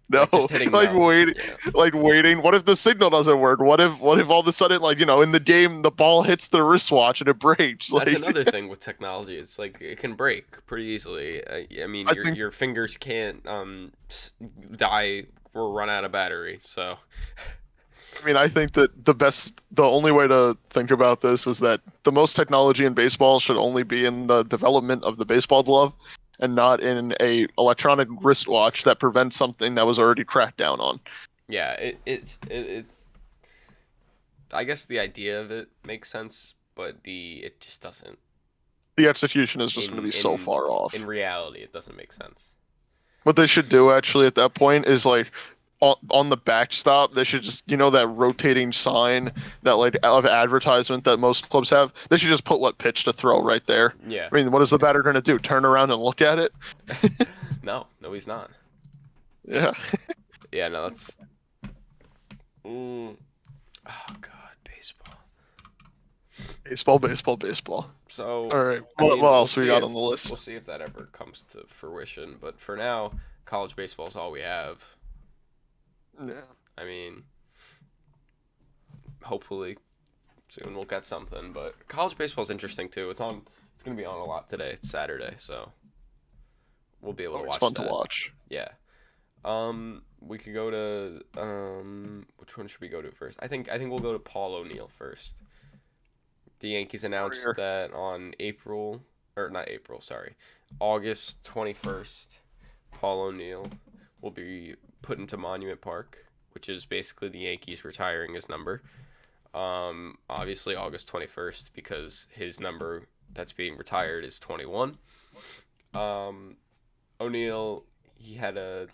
no, Like just hitting like no. waiting, Yeah, like waiting. What if the signal doesn't work? What if all of a sudden, like in the game, the ball hits the wristwatch and it breaks? that's Like another thing with technology. It's like it can break pretty easily. I mean, I your think your fingers can't die or run out of battery. So I think that the only way to think about this is that the most technology in baseball should only be in the development of the baseball glove and not in a electronic wristwatch that prevents something that was already cracked down on. yeah, it I guess the idea of it makes sense, but the it just doesn't. The execution is just going to In be so in far in off. reality, it doesn't make sense. What they should do actually at that point is like on the backstop, they should just that rotating sign that like of advertisement that most clubs have. They should just put what pitch to throw right there. Yeah. I mean, what is the batter going to do? Turn around and look at it? No, no, he's not. Yeah. Yeah, no, that's. Mm, oh God, baseball. Baseball, baseball, baseball. So, All right. I What mean, else we got on the we'll list? see if that ever comes to fruition. But for now, college baseball is all we have. Yeah. I mean, hopefully soon we'll get something. But college baseball is interesting too. It's on. It's gonna be on a lot today. It's Saturday, so we'll be able to Always watch fun to that. watch. Yeah. We could go to which one should we go to first? I think we'll go to Paul O'Neill first. The Yankees announced Warrior. that on April or not April, sorry, August 21st, Paul O'Neill will be put into Monument Park, which is basically the Yankees retiring his number. Obviously August 21st because his number that's being retired is 21. Um, O'Neill, he had a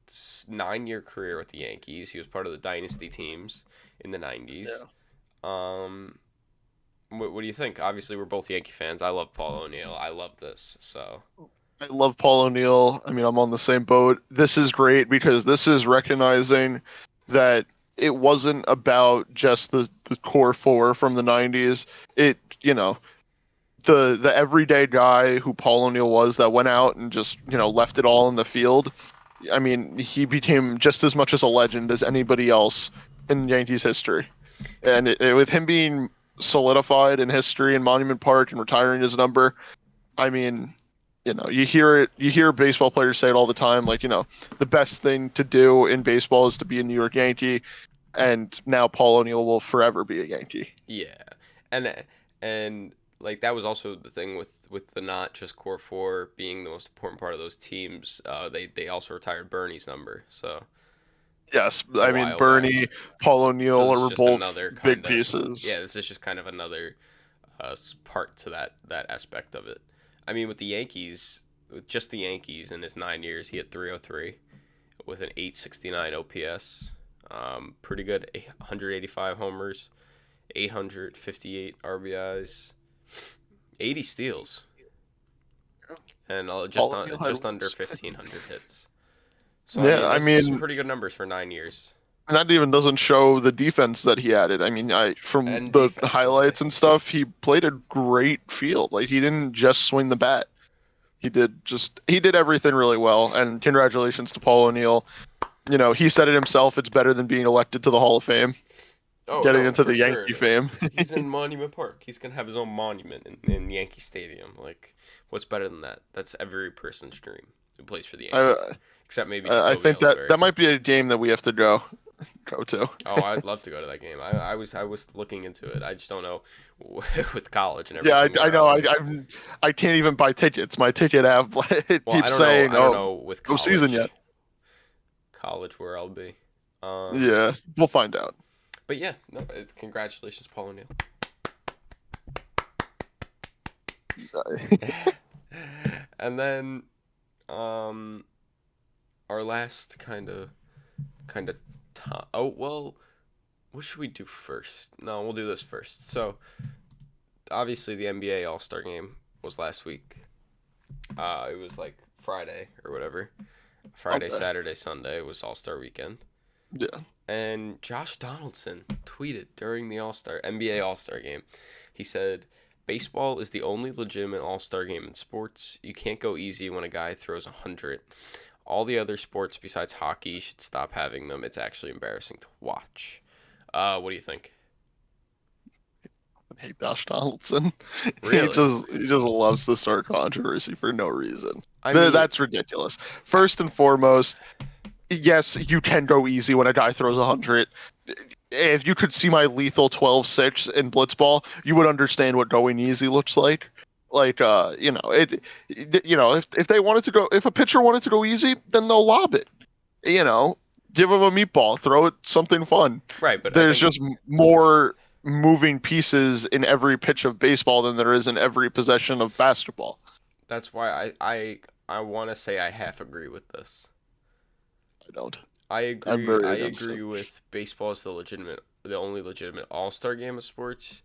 9-year career with the Yankees. He was part of the dynasty teams in the 90s. Yeah. Um, what do you think? Obviously, we're both Yankee fans. I love Paul O'Neill. I love this. So, I love Paul O'Neill. I mean, I'm on the same boat. This is great because this is recognizing that it wasn't about just the core four from the 90s. It, the everyday guy who Paul O'Neill was that went out and just, left it all in the field. I mean, he became just as much as a legend as anybody else in Yankees history. And with him being solidified in history in Monument Park and retiring his number, I mean, you hear baseball players say it all the time, like, the best thing to do in baseball is to be a New York Yankee, and now Paul O'Neill will forever be a Yankee. yeah. And like that was also the thing with the not just core 4 being the most important part of those teams. They also retired Bernie's number. So, Yes, a I mean while back. Bernie, Paul So O'Neill this is are just both another big kind of pieces. yeah, this is just kind of another part to that aspect of it. I mean, with the Yankees, with just the Yankees in his 9 years, he had 303 with an 869 OPS. Pretty good. 185 homers, 858 RBIs, 80 steals, and Paul O'Neill had just under wins. 1,500 hits. So I Yeah, mean, I that's some mean, pretty good numbers for 9 years. that even doesn't show the defense that he added. I mean, I from And the defensively. highlights and stuff, he played a great field. Like he didn't just swing the bat. He did everything really well. And congratulations to Paul O'Neill. You know, he said it himself. It's better than being elected to the Hall of Fame, Oh getting no, into for the sure it Yankee fame. is. He's in Monument Park. He's gonna have his own monument in Yankee Stadium. Like, what's better than that? That's every person's dream who plays for the I Yankees, except maybe I Jacoby think that Ellsbury. that might be a game that we have to go to. Oh, I'd love to go to that game. I was looking into it. I just don't know with college and Yeah, everything I where know. I'll be. I can't even buy tickets. My ticket app it Well, I keeps don't know. saying, I don't "Oh, know with no season yet." college where I'll be. Um, Yeah, we'll find out. but yeah, no. Congratulations, Paul O'Neill. And then, um, our last kind of time. Oh well, what should we do first? No, we'll do this first. So obviously the NBA All Star Game was last week. It was like Friday or whatever. Friday, Okay. Saturday, Sunday was All Star Weekend. Yeah. And Josh Donaldson tweeted during the NBA All Star Game. He said, "Baseball is the only legitimate All Star game in sports. You can't go easy when a guy throws 100. All the other sports besides hockey should stop having them. It's actually embarrassing to watch." What do you think? I hate Josh Donaldson. Really? He just loves to start controversy for no reason. I mean, That's ridiculous. I, First and foremost, yes, you can go easy when a guy throws 100. If you could see my lethal 12-6 in blitzball, you would understand what going easy looks like. Like you know, if they wanted to go, if a pitcher wanted to go easy, then they'll lob it. You know, give him a meatball, throw it something fun. right, but I There's think just more moving pieces in every pitch of baseball than there is in every possession of basketball. that's why I want to say I half agree with this. I don't. I I'm agree. very I against it. agree with baseball is the only legitimate All Star game of sports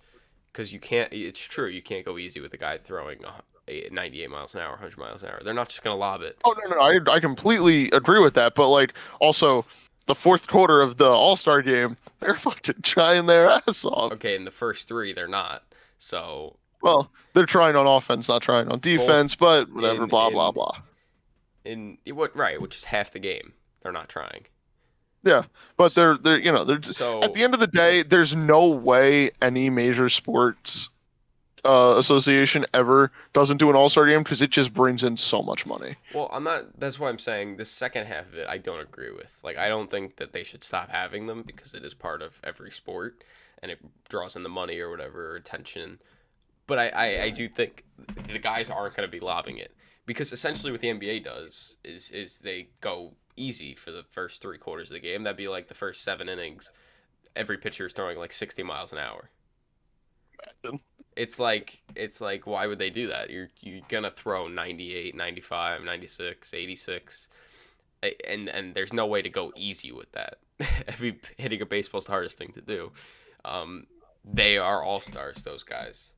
because you can't. It's true. You can't go easy with a guy throwing 98 miles an hour, 100 miles an hour. They're not just gonna lob it. Oh no, I completely agree with that. But like also the fourth quarter of the All Star game, they're fucking trying their ass off. Okay, in the first three, they're not. So Well, they're trying on offense, not trying on defense, both but whatever, in blah blah in blah. in what right, which is half the game. They're not trying. Yeah, but S- they're they're at So the end of the day, there's no way any major sports association ever doesn't do an All Star game because it just brings in so much money. well, I'm not. That's why I'm saying the second half of it, I don't agree with. Like, I don't think that they should stop having them because it is part of every sport, and it draws in the money or whatever or attention. But I do think the guys aren't going to be lobbing it because essentially what the NBA does is they go easy for the first 3 quarters of the game. That'd be like the first 7 innings. Every pitcher is throwing like 60 miles an hour. It's like why would they do that? You're gonna throw 98, 95, 96, 86, and there's no way to go easy with that. Every hitting a baseball is the hardest thing to do. Um, they are all stars, those guys.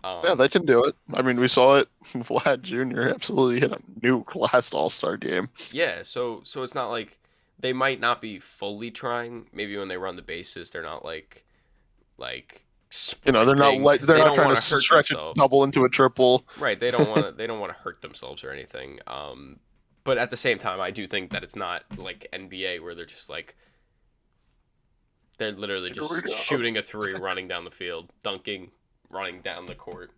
Yeah, Um, they can do it. I mean, we saw it. Vlad Jr. absolutely hit a nuke last All Star game. yeah, so it's not like they might not be fully trying. Maybe when they run the bases, they're not like You know, sprinting because they're they not don't trying want to to hurt stretch a themselves. double into a triple. Right, they don't want to hurt themselves or anything. But at the same time, I do think that it's not like NBA where they're just like they're literally Here we just go. shooting a three, running down the field, dunking, running down the court,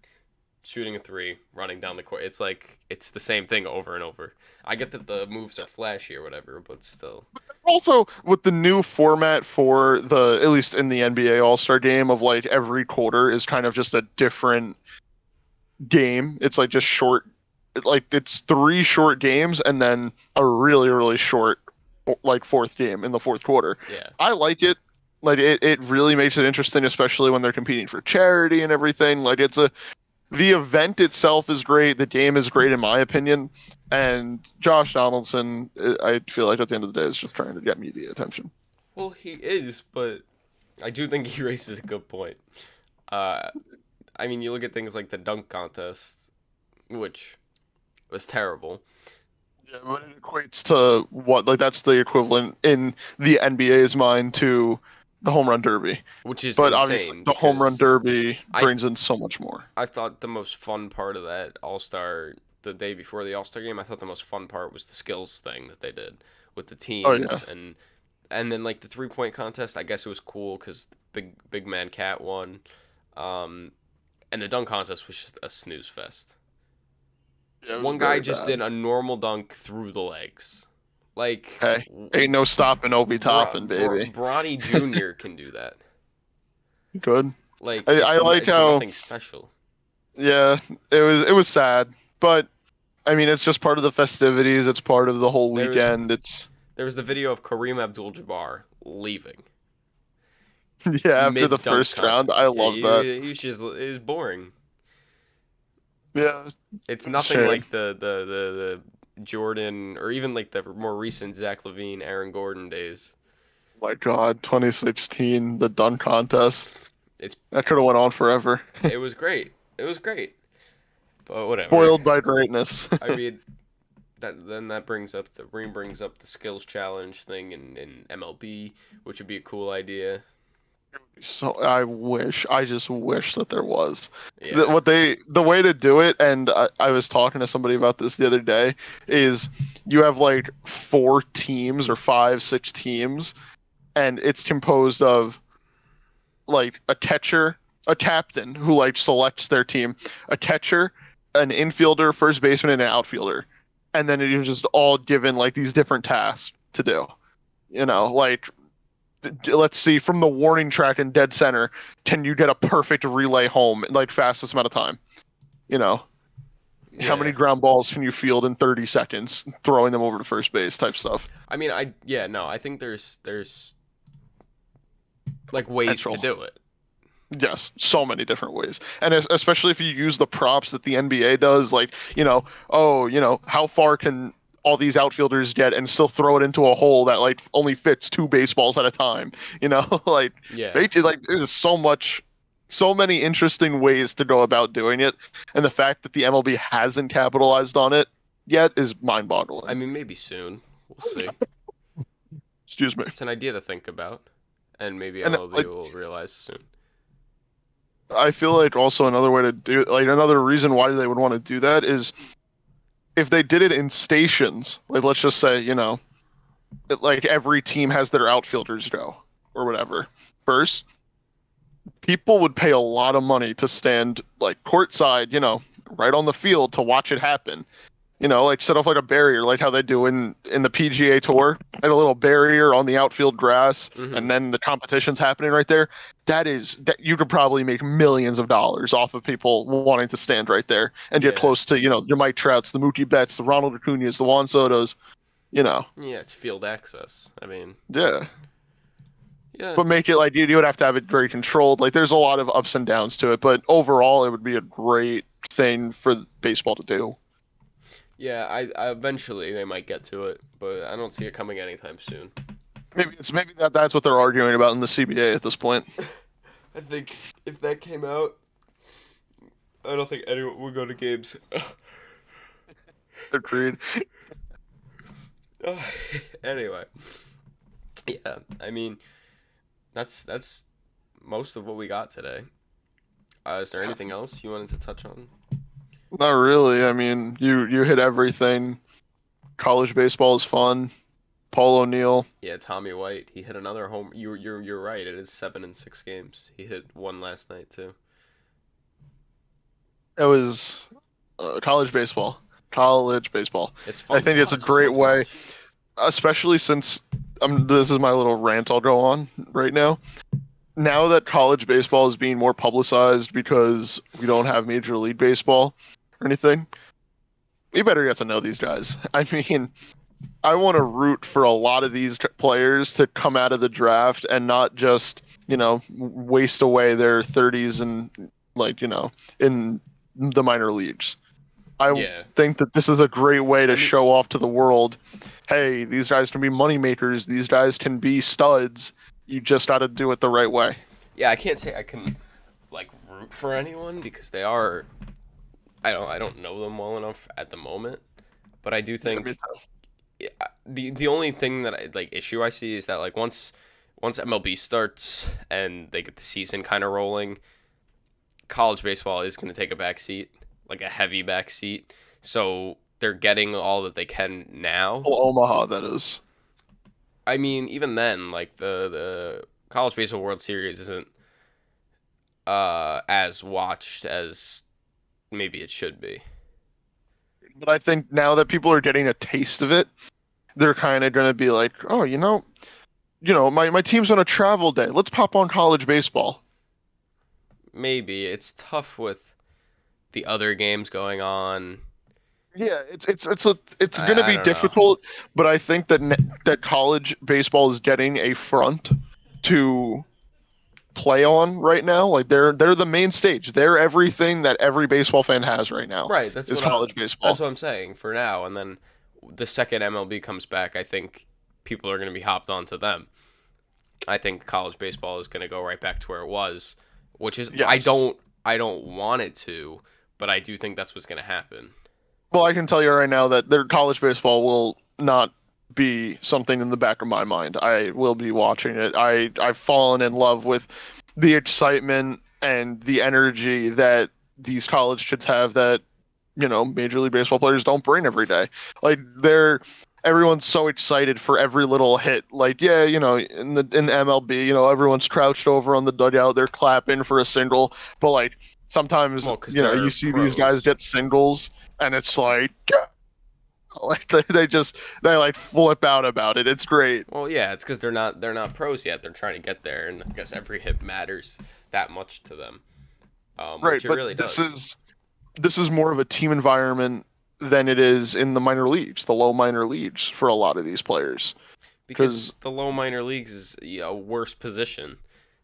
shooting a three, running down the court. It's like it's the same thing over and over. I get that the moves are flashy or whatever, but still. Also, with the new format for the, at least in the NBA All Star game, of like every quarter is kind of just a different game. It's like just short, like it's three short games and then a really, really short, like fourth game in the fourth quarter. Yeah. I like it. Like it really makes it interesting, especially when they're competing for charity and everything. Like the event itself is great. The game is great in my opinion. And Josh Donaldson, I feel like at the end of the day, is just trying to get media attention. Well, he is, but I do think he raises a good point. Uh, I mean, you look at things like the dunk contest, which was terrible. Yeah, but it equates to what? Like that's the equivalent in the NBA's mind to the home run derby. which is But obviously, insane the home run because derby I brings in so much more. I thought the most fun part of that All Star, the day before the All Star game, I thought the most fun part was the skills thing that they did with the Oh yeah, teams, and then like the 3 point contest. I guess it was cool because big man Cat won, um, and the dunk contest was just a snooze fest. yeah, it was One guy very just bad. did a normal dunk through the legs, like Hey, ain't no stopping Obi Toppin, baby. Bronny Jr. can do that. Good. Like I like it's how, nothing special. yeah, it was sad, but I mean, it's just part of the festivities. It's part of the whole There was weekend. It's there was the video of Kareem Abdul-Jabbar leaving yeah. After the mid dunk first round, contest. I Yeah, love that. he was just it was boring. Yeah, It's it's nothing shame. like the Jordan or even like the more recent Zach LaVine, Aaron Gordon days. My God, 2016, the dunk contest. It's That could have went on forever. it was great. It was great. But whatever. Spoiled by greatness. I mean, that brings up the skills challenge thing in MLB, which would be a cool idea. So I just wish that there was. Yeah. The way to do it, and I was talking to somebody about this the other day, is you have like four teams or five, six teams, and it's composed of like a catcher, a captain who like selects their team, a catcher, an infielder, first baseman, and an outfielder, and then you're just all given like these different tasks to do. Like let's see from the warning track in dead center, can you get a perfect relay home in like fastest amount of time? You know, how many Yeah. ground balls can you field in 30 seconds, throwing them over to first base type stuff. I mean, no, I think there's like ways to Potential. do it. Yes, so many different ways. And especially if you use the props that the NBA does, like, how far can all these outfielders get and still throw it into a hole that like only fits two baseballs at a time, like Yeah. like there's just so many interesting ways to go about doing it, and the fact that the MLB hasn't capitalized on it yet is I mind-boggling. mean, maybe soon. We'll see. Excuse me. It's an idea to think about, and maybe And MLB like will realize soon. I feel like also another way to do like another reason why they would want to do that is if they did it in stations, like let's just say, like every team has their outfielders go or whatever. First, people would pay a lot of money to stand like courtside, right on the field to watch it happen. Like set off like a barrier, like how they do in the PGA Tour, and a little barrier on the outfield grass, Hmm. and then the competition's happening right there. That you could probably make millions of dollars off of people wanting to stand right there and get Yeah. close to, your Mike Trouts, the Mookie Betts, the Ronald Acuñas, the Juan Sotos, you know. Yeah, it's field access. I mean, Yeah. yeah. But make it like you would have to have it very controlled. Like there's a lot of ups and downs to it, but overall it would be a great thing for baseball to do. Yeah, I eventually they might get to it, but I don't see it coming anytime soon. Maybe that's what they're arguing about in the CBA at this point. I think if that came out, I don't think anyone would go to games. Agreed. Anyway, yeah, I mean, that's most of what we got today. Is there anything else you wanted to touch on? Not really. I mean, you hit everything. College baseball is fun. Paul O'Neill. Yeah, Tommy White. He hit another home. You're right. It is 7 in 6 games. He hit one last night too. It was college baseball. College baseball. It's I fun. think Oh, it's a it's just fun great to way, watch. especially since this is my little rant I'll go on right now. Now that college baseball is being more publicized because we don't have Major League Baseball or anything, we better get to know these guys. I mean, I want to root for a lot of these players to come out of the draft and not just, waste away their 30s and like, in the minor leagues. I Yeah. think that this is a great way I to mean, show off to the world, hey, these guys can be money makers, these guys can be studs. You just got to do it the right way. yeah. I can't say I can like root for anyone because they are. I don't know them well enough at the moment. but I do Yeah, me think too. the only thing that issue I see is that like once MLB starts and they get the season kind of rolling, college baseball is going to take a back seat, like a heavy back seat. So they're getting all that they can now. Well, Omaha, that is. I mean, even then, like the college baseball World Series isn't as watched as maybe it should be. But I think now that people are getting a taste of it, they're kind of going to be like, oh, my team's on a travel day. Let's pop on college baseball. Maybe it's tough with the other games going on. Yeah, it's going to I be don't know. difficult, but I think that college baseball is getting a front to play on right now. Like they're the main stage. They're everything that every baseball fan has right now Right, is college that's baseball. what I'm saying for now. And then the second MLB comes back, I think people are going to be hopped onto them. I think college baseball is going to go right back to where it was, which is Yes. I don't want it to, but I do think that's what's going to happen. Well, I can tell you right now that their college baseball will not be something in the back of my mind. I will be watching it. I've fallen in love with the excitement and the energy that these college kids have that Major League Baseball players don't bring every day. Like everyone's so excited for every little hit. Like, yeah, in the MLB, everyone's crouched over on the dugout, they're clapping for a single, but like sometimes, Well, because they're you see these guys pros. get singles and it's like like they like flip out about it. It's great. Well, yeah, it's because they're not pros yet. They're trying to get there, and I guess every hit matters that much to them, Right, which it but really this does. is this is more of a team environment than it is in the minor leagues, the low minor leagues for a lot of these players. Because Because the low minor leagues is a worse position.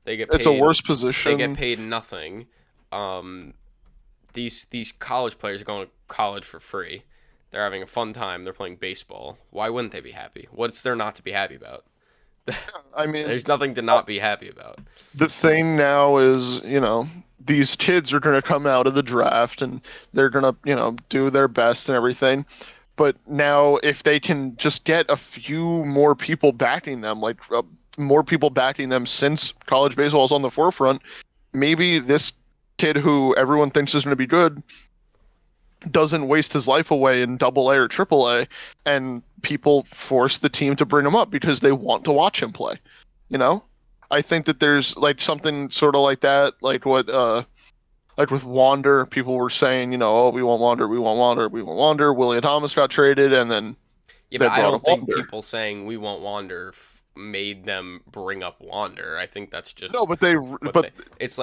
They get it's a paid worse they get position. paid nothing. Um, these college players are going to college for free. They're having a fun time. They're playing baseball. Why wouldn't they be happy? What's there not to be happy about? I mean, There's nothing to uh, not be happy about. the thing now is, these kids are going to come out of the draft and they're going to, do their best and everything. But now, if they can just get a few more people backing them, like more people backing them since college baseball is on the forefront, maybe this kid who everyone thinks is going to be good doesn't waste his life away in double A or triple A, and people force the team to bring him up because they want to watch him play. You know? I think that there's like something sort of like that, like with Wander, people were saying, oh, we want Wander, we want Wander, we want Wander. Willie Thomas got traded, and then Yeah, they but I brought up don't think Wander. people saying we want Wander made them bring up Wander. I think that's just No, what but they.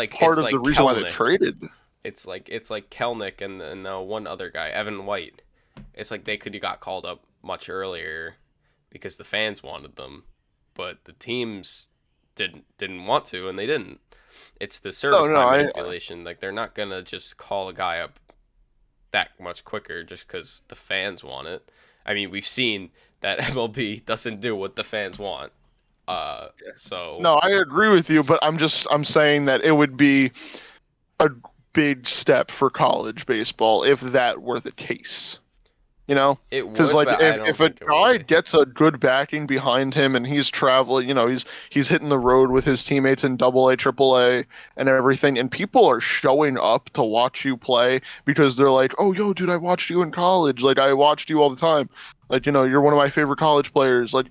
part It's of the like reason why they Kelnick. traded. It's like Kelnick and one other guy, Evan White. It's like they could have got called up much earlier because the fans wanted them, but the teams didn't want to, and they didn't. It's the No, service no, time I manipulation. Like they're not gonna just call a guy up that much quicker just because the fans want it. I mean, we've seen that MLB doesn't do what the fans want. So no, I agree with you, but I'm saying that it would be a big step for college baseball if that were the case. it Because would, like but I if don't a think it will guy be. gets a good backing behind him and he's traveling, he's hitting the road with his teammates in double A, triple A and everything, and people are showing up to watch you play because they're like, oh yo, dude, I watched you in college, like I watched you all the time, like you're one of my favorite college players. Like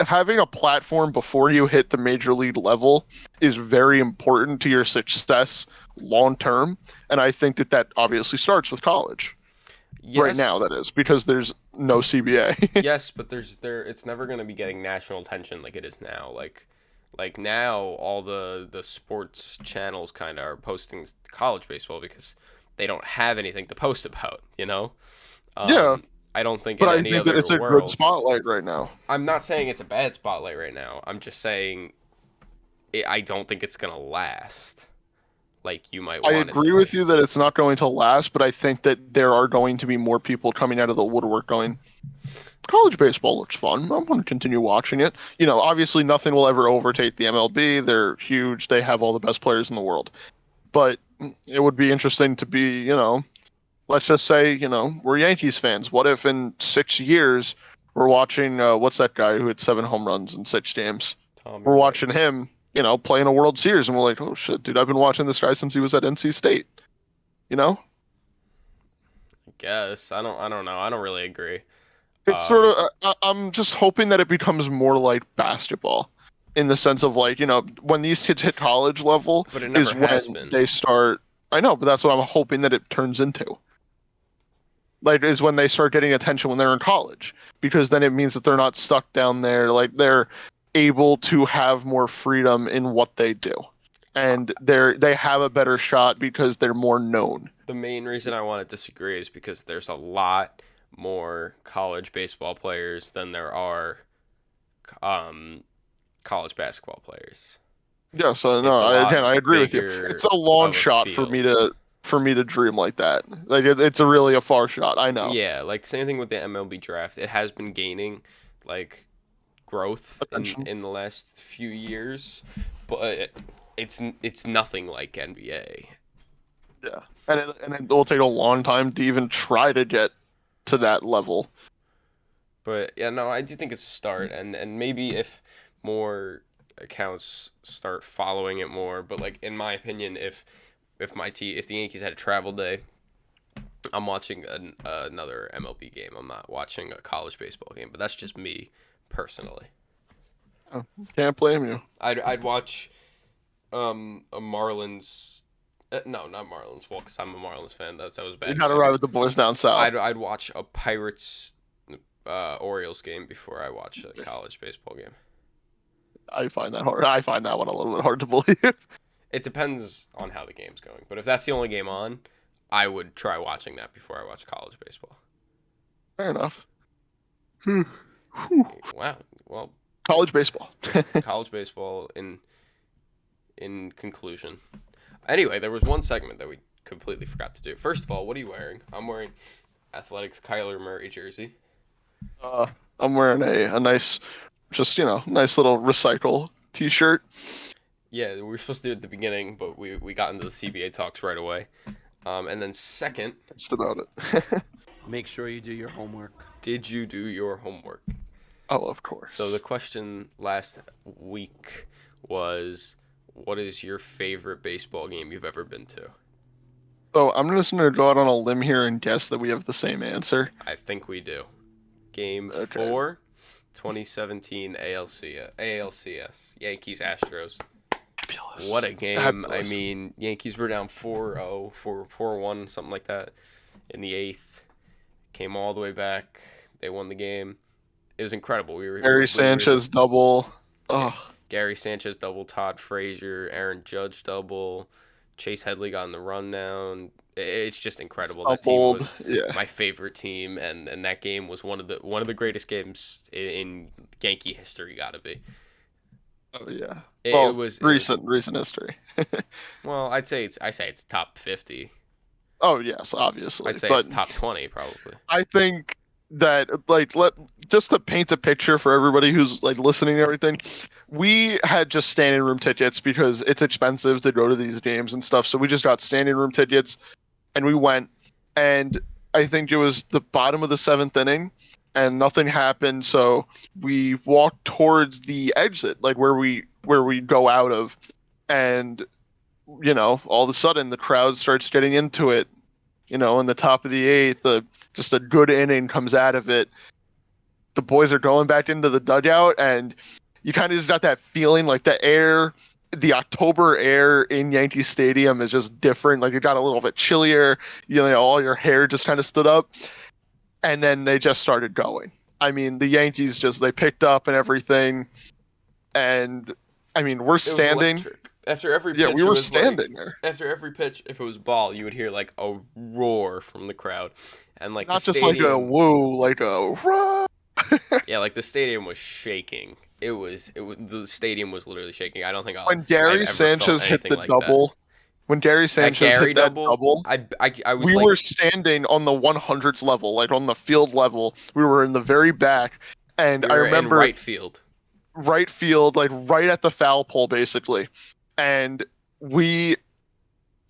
having a platform before you hit the major league level is very important to your success long term, and I think that obviously starts with college right now, Yes, that is, because there's no CBA. yes, but there it's never going to be getting national attention like it is now. Like now all the sports channels kind of are posting college baseball because they don't have anything to post about, you know? Yeah, Um I don't think but in I any think that other it's a good world. spotlight right now. I'm not saying it's a bad spotlight right now. I'm just saying I don't think it's going to last like you might I want it agree to. with you that it's not going to last, but I think that there are going to be more people coming out of the woodwork going, college baseball looks fun. I want to continue watching it. Obviously nothing will ever overtake the MLB. They're huge. They have all the best players in the world. But it would be interesting to be, let's just say, we're Yankees fans. What if in 6 years we're watching what's that guy who hit 7 home runs in 6 games? Tommy We're Boy. watching him, play in a World Series, and we're like, oh shit, dude, I've been watching this guy since he was at NC State. You know, I guess I don't know. I don't really agree. it's sort Um, of. I'm just hoping that it becomes more like basketball, in the sense of like, when these kids hit college level but it never is has when been. they start. I know, but that's what I'm hoping that it turns into. Like, is when they start getting attention when they're in college, because then it means that they're not stuck down there. Like, they're able to have more freedom in what they do, Uh, and they have a better shot because they're more known. the main reason I want to disagree is because there's a lot more college baseball players than there are um, college basketball players. Yeah, so no, It's a lot I agree with you. It's bigger a long of a shot for me field. to dream like that. Like, it's a really a far shot. I know. Yeah, like same thing with the MLB draft. It has been gaining like growth Attention. in the last few years, but it's nothing like NBA. Yeah, and it will take a long time to even try to get to that level. But yeah, no, I do think it's a start, and maybe if more accounts start following it more. But like in my opinion, if the Yankees had a travel day, I'm watching another MLB game. I'm not watching a college baseball game. But that's just me personally. Oh, can't blame you. I'd watch a Marlins. No, not Marlins. Well, because I'm a Marlins fan. That was a You bad gotta ride example. with the boys down south. I'd watch a Pirates Orioles game before I watch a college baseball game. I find that hard. I find that one a little bit hard to believe. It depends on how the game's going. But if that's the only game on, I would try watching that before I watch college baseball. Fair enough. Whew. Wow. Well, College baseball. college baseball in conclusion. Anyway, there was one segment that we completely forgot to do. First of all, what are you wearing? I'm wearing Athletics Kyler Murray jersey. Uh, I'm wearing a nice, just nice little recycle T-shirt. Yeah, we were supposed to do it at the beginning, but we got into the CBA talks right away. And then second, That's about it. Make sure you do your homework. did you do your homework? Oh, of So the course. question last week was, what is your favorite baseball game you've ever been to? So I'm just gonna go out on a limb here and guess that we have the same answer. I think we do. Game Okay. 4, 2017 ALCS, Yankees Astros. What Fabulous. a game. I Fabulous. mean, Yankees were down 4-0, 4-1, something like that in the 8th. Came all the way back. They won the game. It was incredible. We were Gary literally Sanchez double. Oh, Gary Sanchez double, Todd Frazier, Aaron Judge double, Chase Headley got on the run down. It's just incredible. That team stumbled. was Yeah. my favorite team, and that game was one of the greatest games in Yankee history. Got to be. Oh yeah. It Well, was recent history. well. I say it's top 50. Oh yes, obviously. I'd say But it's top 20 probably. I think that like let just to paint a picture for everybody who's like listening and everything, we had just standing room tickets because it's expensive to go to these games and stuff. So we just got standing room tickets and we went, and I think it was the bottom of the seventh inning and nothing happened. So we walked towards the exit, like where we go out of, and all of a sudden the crowd starts getting into it. In the top of the eighth, just a good inning comes out of it. The boys are going back into the dugout, and you kind of just got that feeling like the October air in Yankee Stadium is just different. Like it got a little bit chillier. All your hair just kind of stood up, and then they just started going. I mean, the Yankees they picked up and everything, and I mean, we're It was standing. electric. After every Yeah, we pitch, it were was like standing there. after every pitch, if it was ball, you would hear like a roar from the crowd, and like the Not just like a stadium. woo, like a rah. Yeah, like the stadium was shaking. It was the stadium was literally shaking. I don't think When I've Gary ever felt Sanchez hit anything the like that. double, when Gary That Sanchez Gary hit that double, double, I was we were like, standing on the 100s level, like on the field level. We were in the very back, and we I were in remember right field. right field, like right at the foul pole, basically. And we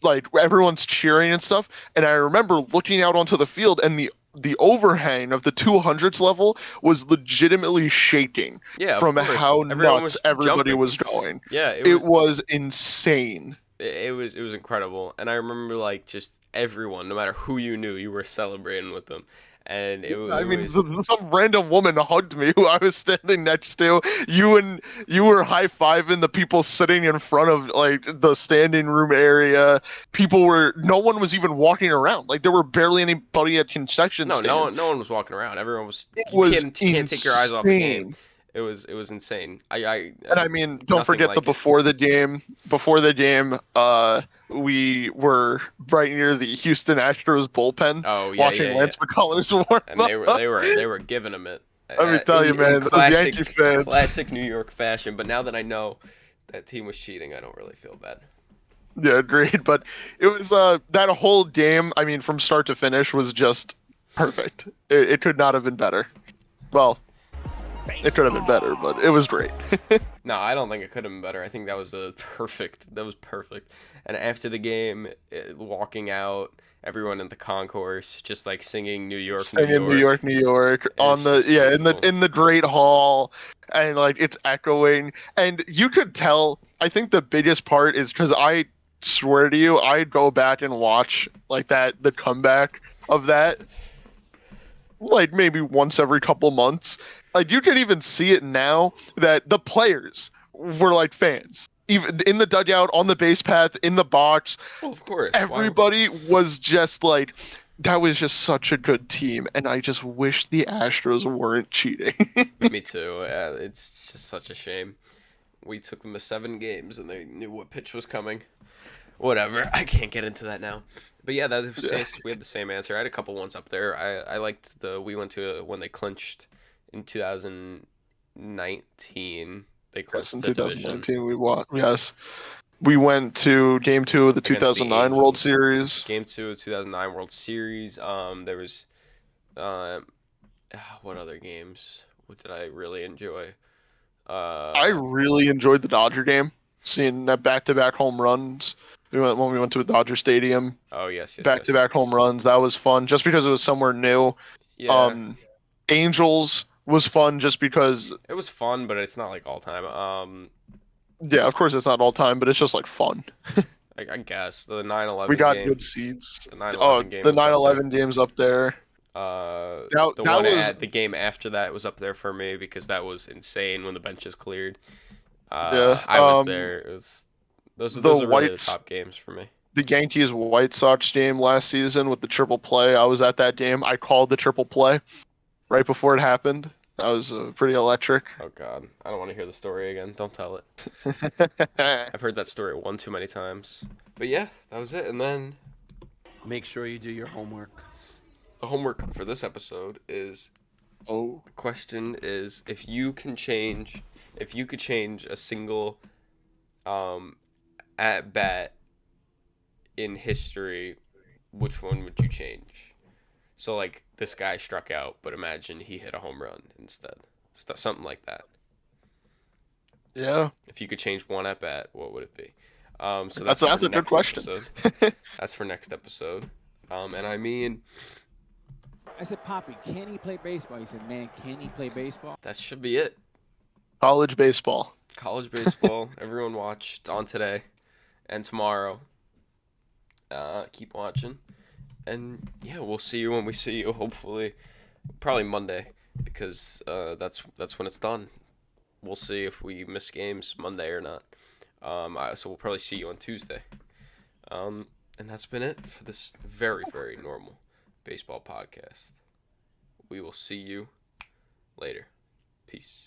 like everyone's cheering and stuff. And I remember looking out onto the field, and the overhang of the 200s level was legitimately shaking Yeah, of from how course. Everyone nuts was everybody jumping. was going. Yeah, it It was was insane. it was incredible. And I remember like just everyone, no matter who you knew, you were celebrating with them. And I it mean, was some random woman hugged me who I was standing next to. You were high fiving the people sitting in front of like the standing room area. No one was even walking around. Like there were barely anybody at concession no, no stands. one, no one was walking around. Everyone was. It You was can't take your eyes off the game. insane. It was insane. And I mean, don't Nothing forget the like it. before the game, we were right near the Houston Astros bullpen Oh yeah, watching yeah, yeah. Lance McCullers warm And they were up. they were they were giving them it Let me tell you, in man, those Yankee fans. classic New York fashion. But now that I know that team was cheating, I don't really feel bad. Yeah, agreed. But it was that whole game, I mean, from start to finish was just perfect. It could not have been better. Well, it could have been better, but it was great. No, I don't think it could have been better. I think that was the perfect. That was perfect. And after the game, walking out, everyone in the concourse just like singing "New York, New Singing New York." York, New York It's on the just beautiful. in the Great Hall, and like it's echoing, and you could tell. I think the biggest part is because I swear to you, I go back and watch like the comeback of that, like maybe once every couple months. Like you can even see it now that the players were like fans. Even in the dugout, on the base path, in the box, Well, of course. Why? everybody was just like, that was just such a good team, and I just wish the Astros weren't cheating. Me too. It's just such a shame. We took them to 7 games, and they knew what pitch was coming. Whatever. I can't get into that now. But yeah, Yeah. we had the same answer. I had a couple ones up there. I liked we went to when they clinched in 2019. They Yes, in clinched the division 2019 we won. Yes, we went to Game 2 of the against the 2009 World Angels. Series. Game 2 of 2009 World Series. There was um, what other games? What did I really enjoy? I Uh, really enjoyed the Dodger game, seeing that back-to-back home runs. We went to a Dodger Stadium, oh yes, yes, yes. back-to-back home runs. That was fun, just because it was somewhere new. Yeah, Um, Angels was fun just because, it was fun, but it's not like all time. yeah, of course it's not all time, but it's just like fun. I guess the We 9/11 got game. good seats. The 9/11 Oh, game the was up there. 9/11 games up there. The That one was at the game after that was up there for me because that was insane when the benches cleared. yeah. I was there. It was The those are really the Whites, top games for me. the Yankees White Sox game last season with the triple play. I was at that game. I called the triple play right before it happened. That was pretty electric. Oh God, I don't want to hear the story again. Don't tell it. I've heard that story one too many times. But yeah, that was it. And then Make sure you do your homework. the homework for this episode is Oh, the question is if you could change a single um at bat in history, which one would you change? So like this guy struck out, but imagine he hit a home run instead. Something like that. yeah. If you could change one at bat, what would it be? So That's that's for that's a good next question. episode. That's for next episode. And I mean I said, Poppy, can he play baseball? He said, man, can he play baseball? that should be it. College baseball. College baseball. Everyone watch. It's on today and tomorrow. Keep watching. And yeah, we'll see you when we see you. Hopefully, probably Monday, because that's when it's done. We'll see if we miss games Monday or not. So we'll probably see you on Tuesday. And that's been it for this very very normal baseball podcast. We will see you later. Peace.